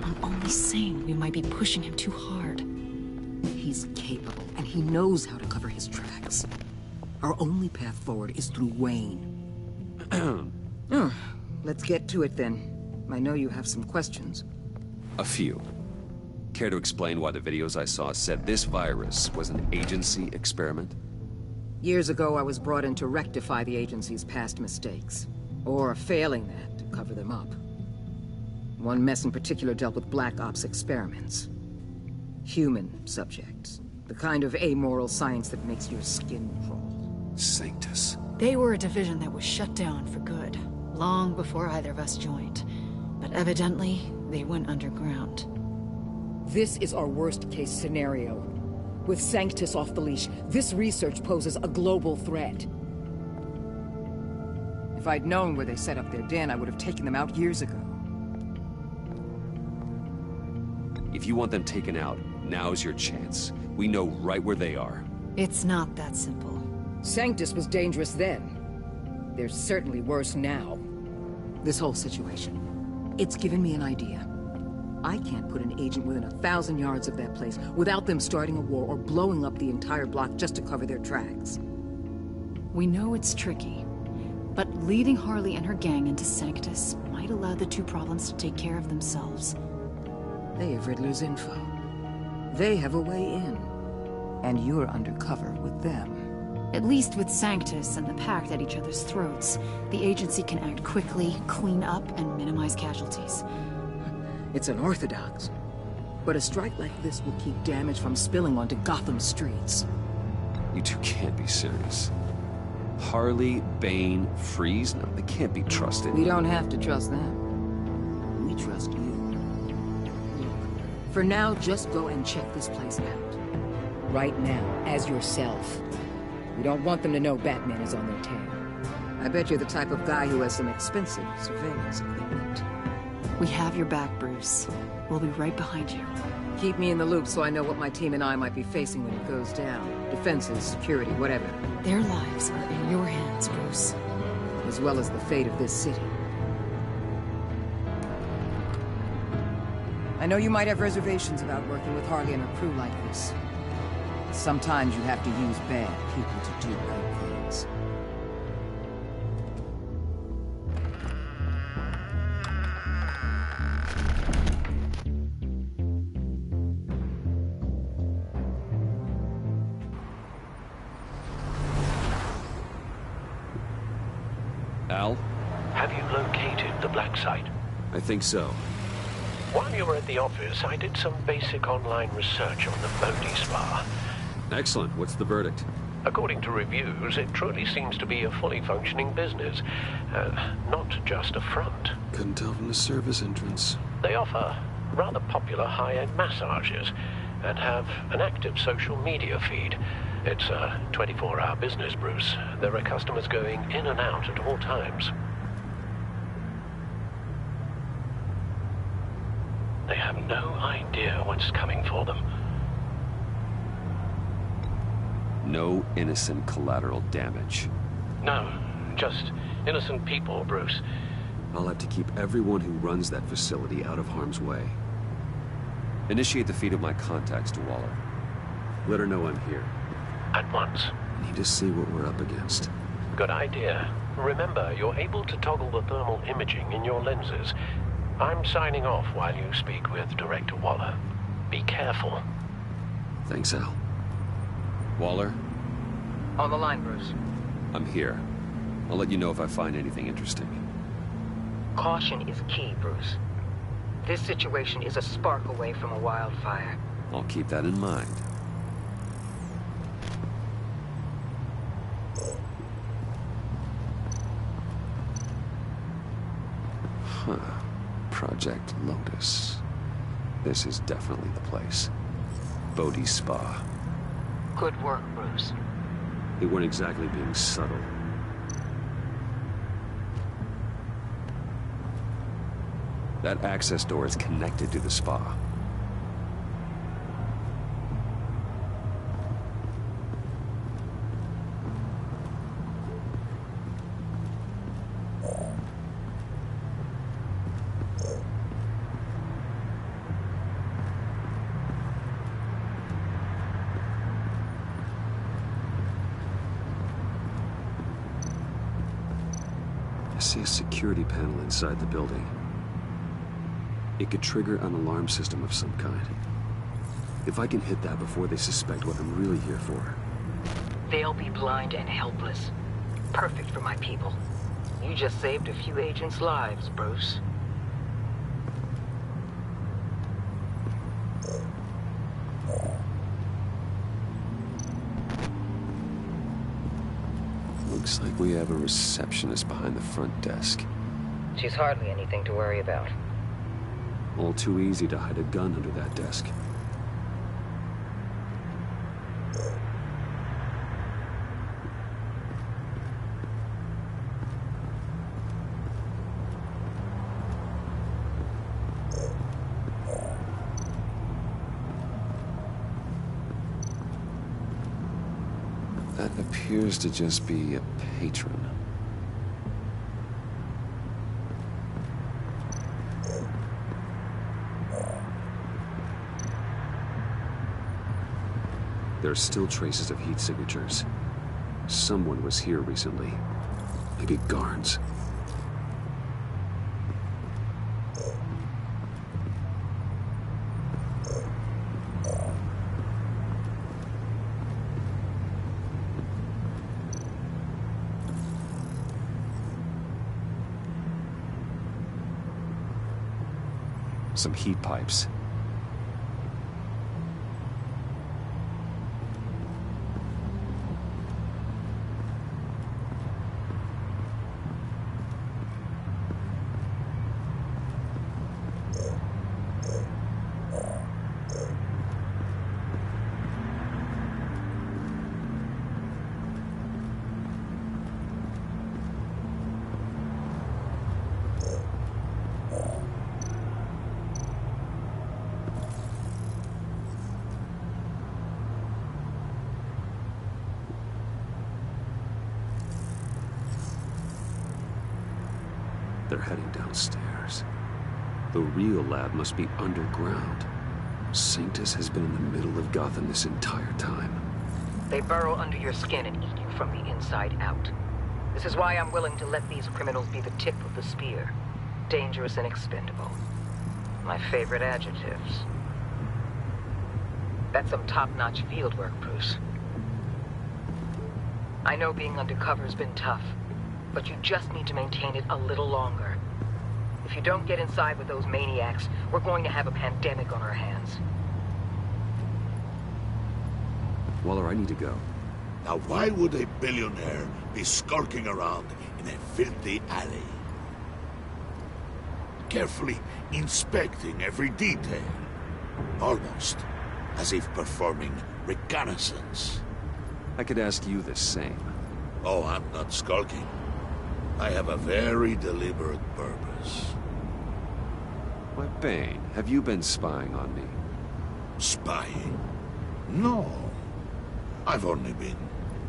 [SPEAKER 22] I'm only saying we might be pushing him too hard.
[SPEAKER 11] He's capable, and he knows how to cover his tracks. Our only path forward is through Wayne. Let's get to it then. I know you have some questions.
[SPEAKER 1] A few. Care to explain why the videos I saw said this virus was an agency experiment?
[SPEAKER 11] Years ago, I was brought in to rectify the agency's past mistakes. Or, failing that, to cover them up. One mess in particular dealt with Black Ops experiments. Human subjects. The kind of amoral science that makes your skin crawl.
[SPEAKER 1] Sanctus.
[SPEAKER 22] They were a division that was shut down for good, long before either of us joined. But evidently, they went underground.
[SPEAKER 11] This is our worst-case scenario. With Sanctus off the leash, this research poses a global threat. If I'd known where they set up their den, I would have taken them out years ago.
[SPEAKER 1] If you want them taken out, now's your chance. We know right where they are.
[SPEAKER 22] It's not that simple.
[SPEAKER 11] Sanctus was dangerous then. They're certainly worse now. This whole situation, it's given me an idea. I can't put an agent within 1,000 yards of that place without them starting a war or blowing up the entire block just to cover their tracks.
[SPEAKER 22] We know it's tricky, but leading Harley and her gang into Sanctus might allow the two problems to take care of themselves.
[SPEAKER 11] They have Riddler's info. They have a way in. And you're undercover with them.
[SPEAKER 22] At least with Sanctus and the Pact at each other's throats, the agency can act quickly, clean up, and minimize casualties.
[SPEAKER 11] It's unorthodox. But a strike like this will keep damage from spilling onto Gotham streets.
[SPEAKER 1] You two can't be serious. Harley, Bane, Freeze, no, they can't be trusted.
[SPEAKER 11] We don't have to trust them. We trust you. Look, for now, just go and check this place out. Right now, as yourself. We don't want them to know Batman is on their tail. I bet you're the type of guy who has some expensive surveillance equipment.
[SPEAKER 22] We have your back, Bruce. We'll be right behind you.
[SPEAKER 11] Keep me in the loop so I know what my team and I might be facing when it goes down. Defenses, security, whatever.
[SPEAKER 22] Their lives are in your hands, Bruce.
[SPEAKER 11] As well as the fate of this city. I know you might have reservations about working with Harley and her crew like this. Sometimes you have to use bad people to do good things.
[SPEAKER 1] Al?
[SPEAKER 18] Have you located the black site?
[SPEAKER 1] I think so.
[SPEAKER 18] While you were at the office, I did some basic online research on the Bodhi Spa.
[SPEAKER 1] Excellent. What's the verdict?
[SPEAKER 18] According to reviews, it truly seems to be a fully functioning business. Not just a front.
[SPEAKER 1] Couldn't tell from the service entrance.
[SPEAKER 18] They offer rather popular high-end massages and have an active social media feed. It's a 24-hour business, Bruce. There are customers going in and out at all times. They have no idea what's coming for them.
[SPEAKER 1] No innocent collateral damage.
[SPEAKER 18] No, just innocent people, Bruce.
[SPEAKER 1] I'll have to keep everyone who runs that facility out of harm's way. Initiate the feed of my contacts to Waller. Let her know I'm here.
[SPEAKER 18] At once.
[SPEAKER 1] I need to see what we're up against.
[SPEAKER 18] Good idea. Remember, you're able to toggle the thermal imaging in your lenses. I'm signing off while you speak with Director Waller. Be careful.
[SPEAKER 1] Thanks, Al. Waller?
[SPEAKER 11] On the line, Bruce.
[SPEAKER 1] I'm here. I'll let you know if I find anything interesting.
[SPEAKER 11] Caution is key, Bruce. This situation is a spark away from a wildfire.
[SPEAKER 1] I'll keep that in mind. Huh. Project Lotus. This is definitely the place. Bodhi Spa.
[SPEAKER 11] Good work, Bruce.
[SPEAKER 1] They weren't exactly being subtle. That access door is connected to the spa. I see a security panel inside the building. It could trigger an alarm system of some kind. If I can hit that before they suspect what I'm really here for.
[SPEAKER 11] They'll be blind and helpless. Perfect for my people. You just saved a few agents' lives, Bruce.
[SPEAKER 1] Looks like we have a receptionist behind the front desk.
[SPEAKER 8] She's hardly anything to worry about.
[SPEAKER 1] All too easy to hide a gun under that desk. That appears to just be a patron. There are still traces of heat signatures. Someone was here recently. Maybe guards. Some heat pipes. They're heading downstairs. The real lab must be underground. Sanctus has been in the middle of Gotham this entire time.
[SPEAKER 8] They burrow under your skin and eat you from the inside out. This is why I'm willing to let these criminals be the tip of the spear. Dangerous and expendable. My favorite adjectives. That's some top-notch field work, Bruce. I know being undercover's been tough, but you just need to maintain it a little longer. If you don't get inside with those maniacs, we're going to have a pandemic on our hands.
[SPEAKER 1] Waller, I need to go.
[SPEAKER 6] Now why would a billionaire be skulking around in a filthy alley? Carefully inspecting every detail. Almost as if performing reconnaissance.
[SPEAKER 1] I could ask you the same.
[SPEAKER 6] Oh, I'm not skulking. I have a very deliberate purpose.
[SPEAKER 1] Why, Bane, have you been spying on me?
[SPEAKER 6] Spying? No. I've only been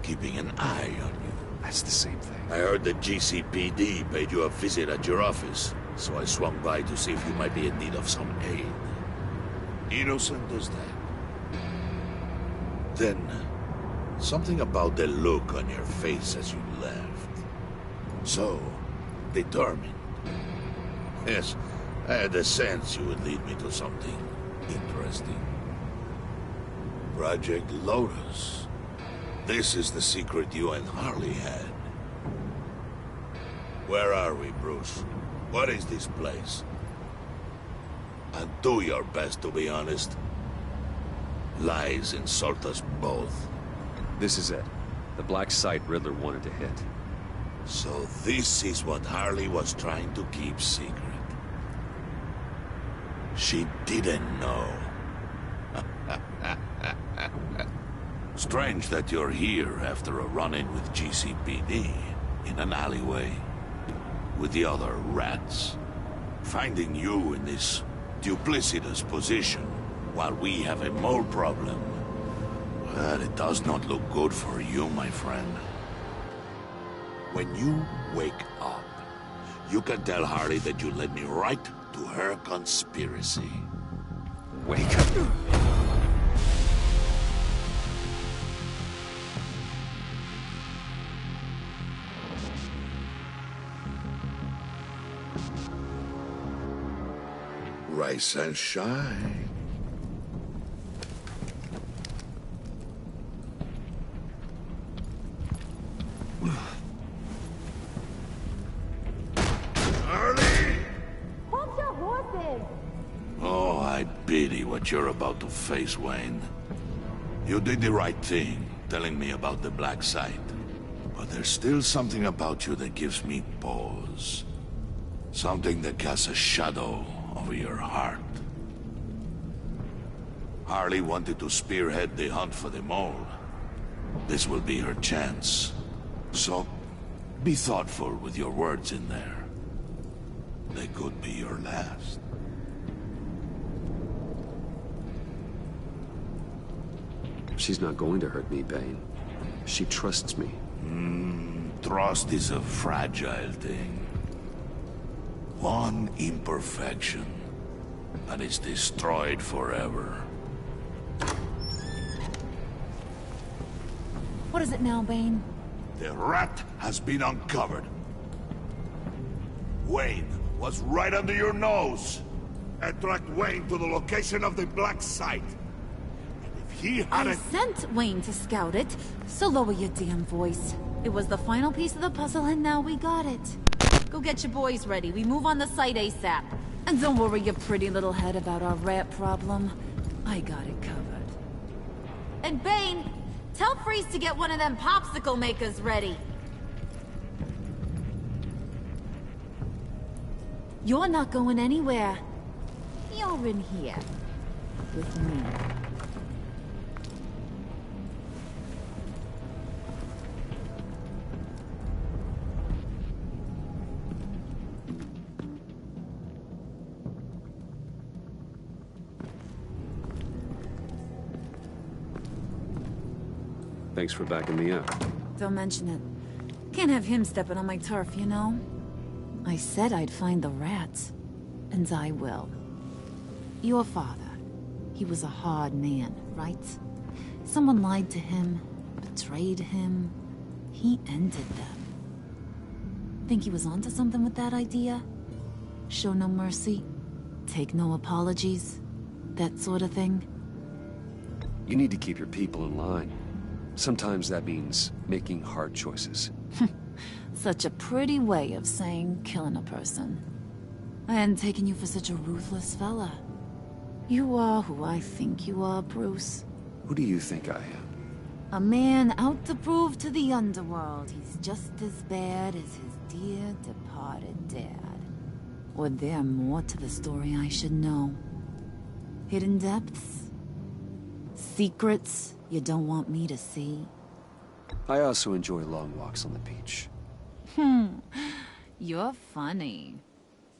[SPEAKER 6] keeping an eye on you.
[SPEAKER 1] That's the same thing.
[SPEAKER 6] I heard the GCPD paid you a visit at your office, so I swung by to see if you might be in need of some aid. Innocent as that. Then, something about the look on your face as you left. So, determined. Yes, I had a sense you would lead me to something interesting. Project Lotus. This is the secret you and Harley had. Where are we, Bruce? What is this place? And do your best to be honest. Lies insult us both.
[SPEAKER 1] This is it. The black site Riddler wanted to hit.
[SPEAKER 6] So this is what Harley was trying to keep secret. She didn't know. Strange that you're here after a run-in with GCPD in an alleyway with the other rats. Finding you in this duplicitous position while we have a mole problem. Well, it does not look good for you, my friend. When you wake up, you can tell Harley that you led me right to her conspiracy.
[SPEAKER 1] Wake up.
[SPEAKER 6] Rise and shine. Oh, I pity what you're about to face, Wayne. You did the right thing, telling me about the black site. But there's still something about you that gives me pause. Something that casts a shadow over your heart. Harley wanted to spearhead the hunt for the mole. This will be her chance. So, be thoughtful with your words in there. They could be your last.
[SPEAKER 1] She's not going to hurt me, Bane. She trusts me.
[SPEAKER 6] Trust is a fragile thing. One imperfection, and it's destroyed forever.
[SPEAKER 3] What is it now, Bane?
[SPEAKER 6] The rat has been uncovered. Wayne was right under your nose. I tracked Wayne to the location of the black site. And if he
[SPEAKER 3] I
[SPEAKER 6] hadn't...
[SPEAKER 3] sent Wayne to scout it, so lower your damn voice. It was the final piece of the puzzle, and now we got it. Go get your boys ready. We move on the site ASAP. And don't worry your pretty little head about our rat problem. I got it covered. And Bane, tell Freeze to get one of them popsicle makers ready. You're not going anywhere. You're in here. With me.
[SPEAKER 1] Thanks for backing me up.
[SPEAKER 3] Don't mention it. Can't have him stepping on my turf, you know? I said I'd find the rats. And I will. Your father, he was a hard man, right? Someone lied to him, betrayed him. He ended them. Think he was onto something with that idea? Show no mercy, take no apologies, that sort of thing?
[SPEAKER 1] You need to keep your people in line. Sometimes that means making hard choices.
[SPEAKER 3] Such a pretty way of saying killing a person. I hadn't taken you for such a ruthless fella. You are who I think you are, Bruce.
[SPEAKER 1] Who do you think I am?
[SPEAKER 3] A man out to prove to the underworld he's just as bad as his dear departed dad. Or there more to the story I should know. Hidden depths? Secrets you don't want me to see?
[SPEAKER 1] I also enjoy long walks on the beach.
[SPEAKER 3] You're funny.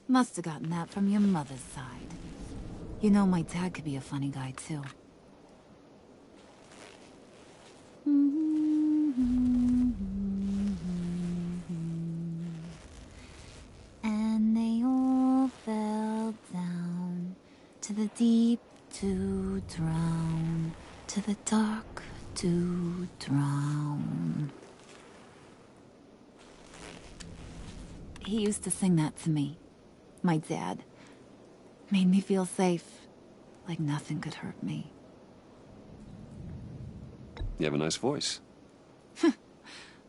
[SPEAKER 3] Must have gotten that from your mother's side. You know, my dad could be a funny guy, too. And they all fell down to the deep to drown, to the dark to drown. He used to sing that to me. My dad. Made me feel safe. Like nothing could hurt me.
[SPEAKER 1] You have a nice voice.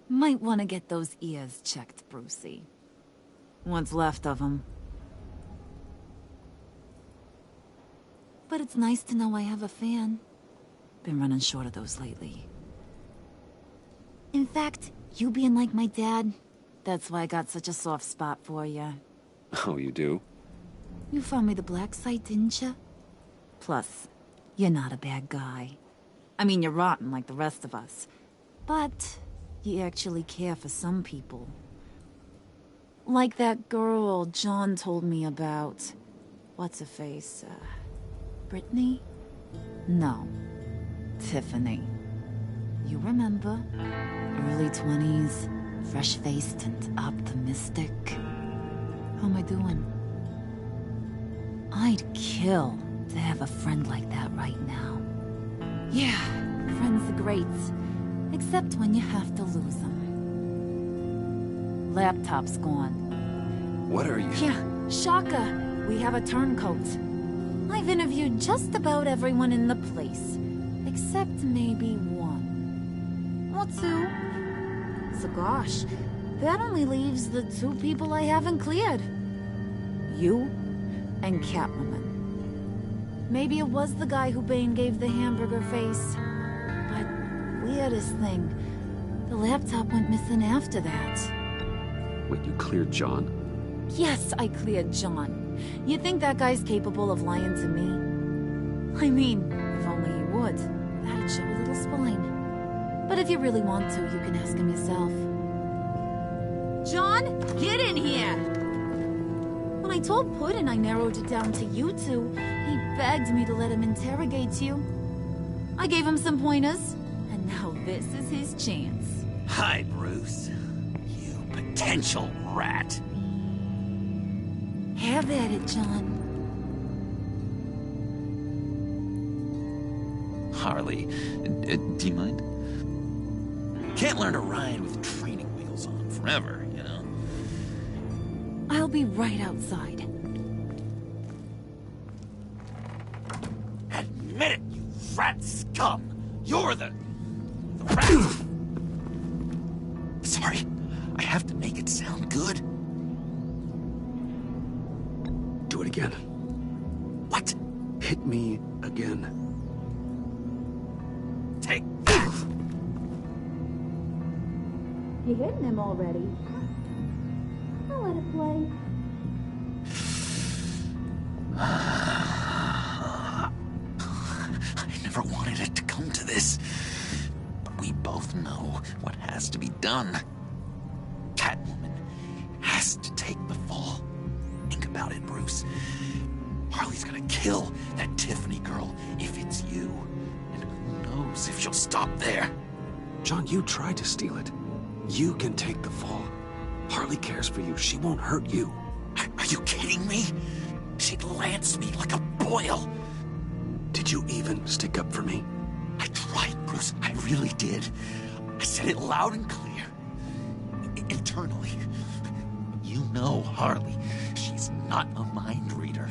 [SPEAKER 3] Might want to get those ears checked, Brucey. What's left of them. But it's nice to know I have a fan. Been running short of those lately. In fact, you being like my dad, that's why I got such a soft spot for you.
[SPEAKER 1] Oh, you do?
[SPEAKER 3] You found me the black site, didn't you? Plus, you're not a bad guy. I mean, you're rotten like the rest of us. But you actually care for some people. Like that girl John told me about. What's her face? Brittany? No. Tiffany. You remember? Early 20s, fresh-faced and optimistic. How am I doing? I'd kill to have a friend like that right now. Yeah, friends are great. Except when you have to lose them. Laptop's gone.
[SPEAKER 1] What are you...
[SPEAKER 3] Yeah, shocker. We have a turncoat. I've interviewed just about everyone in the place. Except maybe one. Or two. So gosh, that only leaves the two people I haven't cleared. You and Catwoman. Maybe it was the guy who Bane gave the hamburger face. But weirdest thing, the laptop went missing after that.
[SPEAKER 1] Wait, you cleared John?
[SPEAKER 3] Yes, I cleared John. You think that guy's capable of lying to me? I mean, if only he would. That'd show a little spine. But if you really want to, you can ask him yourself. John, get in here! When I told Puddin' I narrowed it down to you two, he begged me to let him interrogate you. I gave him some pointers, and now this is his chance.
[SPEAKER 12] Hi, Bruce. You potential rat.
[SPEAKER 3] Have at it, John.
[SPEAKER 5] Harley, do you mind? Can't learn to ride with training wheels on forever, you know?
[SPEAKER 3] I'll be right outside.
[SPEAKER 12] Admit it, you rat scum! You're the rat! Sorry, I have to make it sound good.
[SPEAKER 1] Do it again.
[SPEAKER 12] What?
[SPEAKER 1] Hit me again.
[SPEAKER 12] Take that!
[SPEAKER 3] You hitting him already? I'll let it play.
[SPEAKER 12] I never wanted it to come to this. But we both know what has to be done. Catwoman has to take the fall. Think about it, Bruce. Harley's gonna kill that Tiffany girl if it's you. And who knows if she'll stop there.
[SPEAKER 1] John, you tried to steal it. You can take the fall.
[SPEAKER 12] Harley cares for you. She won't hurt you. Are you kidding me? She'd lance me like a boil. Did you even stick up for me? I tried, Bruce. I really did. I said it loud and clear. Internally. You know Harley. She's not a mind reader.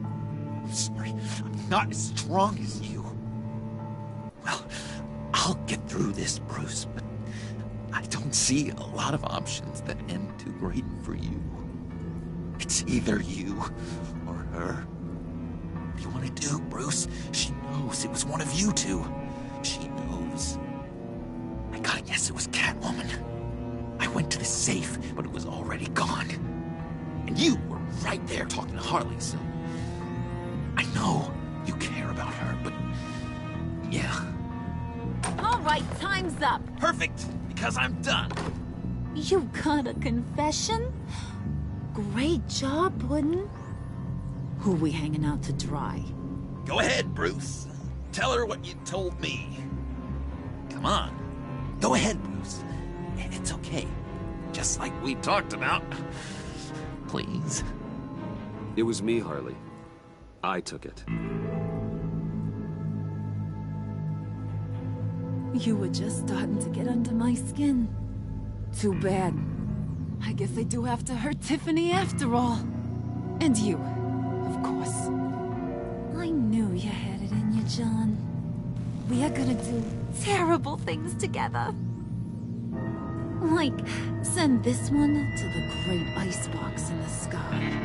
[SPEAKER 12] I'm sorry. I'm not as strong as you. Well, I'll get through this, Bruce, but I don't see a lot of options that end too great for you. It's either you or her. What do you want to do, Bruce? She knows it was one of you two. She knows. I gotta guess it was Catwoman. I went to the safe, but it was already gone. And you were right there talking to Harley, so... I know you care about her, but... yeah.
[SPEAKER 3] All right, time's up.
[SPEAKER 5] Perfect, because I'm done.
[SPEAKER 3] You got a confession? Great job, Puddin'. Who we hanging out to dry?
[SPEAKER 5] Go ahead, Bruce. Tell her what you told me. Come on. Go ahead, Bruce. It's okay. Just like we talked about. Please.
[SPEAKER 1] It was me, Harley. I took it.
[SPEAKER 3] You were just starting to get under my skin. Too bad. I guess I do have to hurt Tiffany after all. And you, of course. I knew you had it in you, John. We are gonna do terrible things together. Like, send this one to the great icebox in the sky.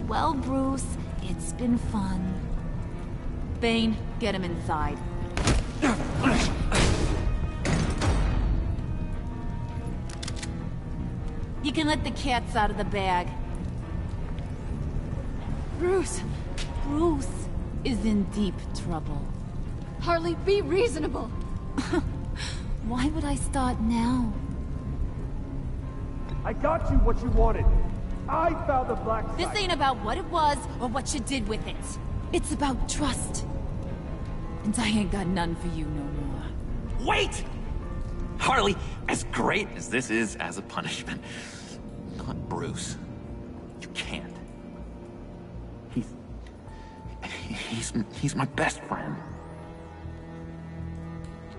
[SPEAKER 3] Well, Bruce, it's been fun. Bane, get him inside. You can let the cats out of the bag. Bruce is in deep trouble.
[SPEAKER 2] Harley, be reasonable.
[SPEAKER 3] Why would I start now?
[SPEAKER 4] I got you what you wanted. I found the black site.
[SPEAKER 3] This ain't about what it was or what you did with it. It's about trust. And I ain't got none for you no more.
[SPEAKER 5] Wait! Harley, as great as this is as a punishment, not Bruce. You can't. He's my best friend.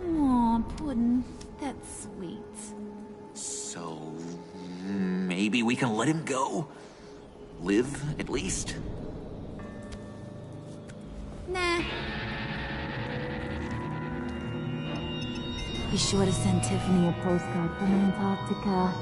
[SPEAKER 3] Aw, Puddin', that's sweet.
[SPEAKER 5] So... maybe we can let him go? Live, at least?
[SPEAKER 3] Nah. Be sure to send Tiffany a postcard from Antarctica.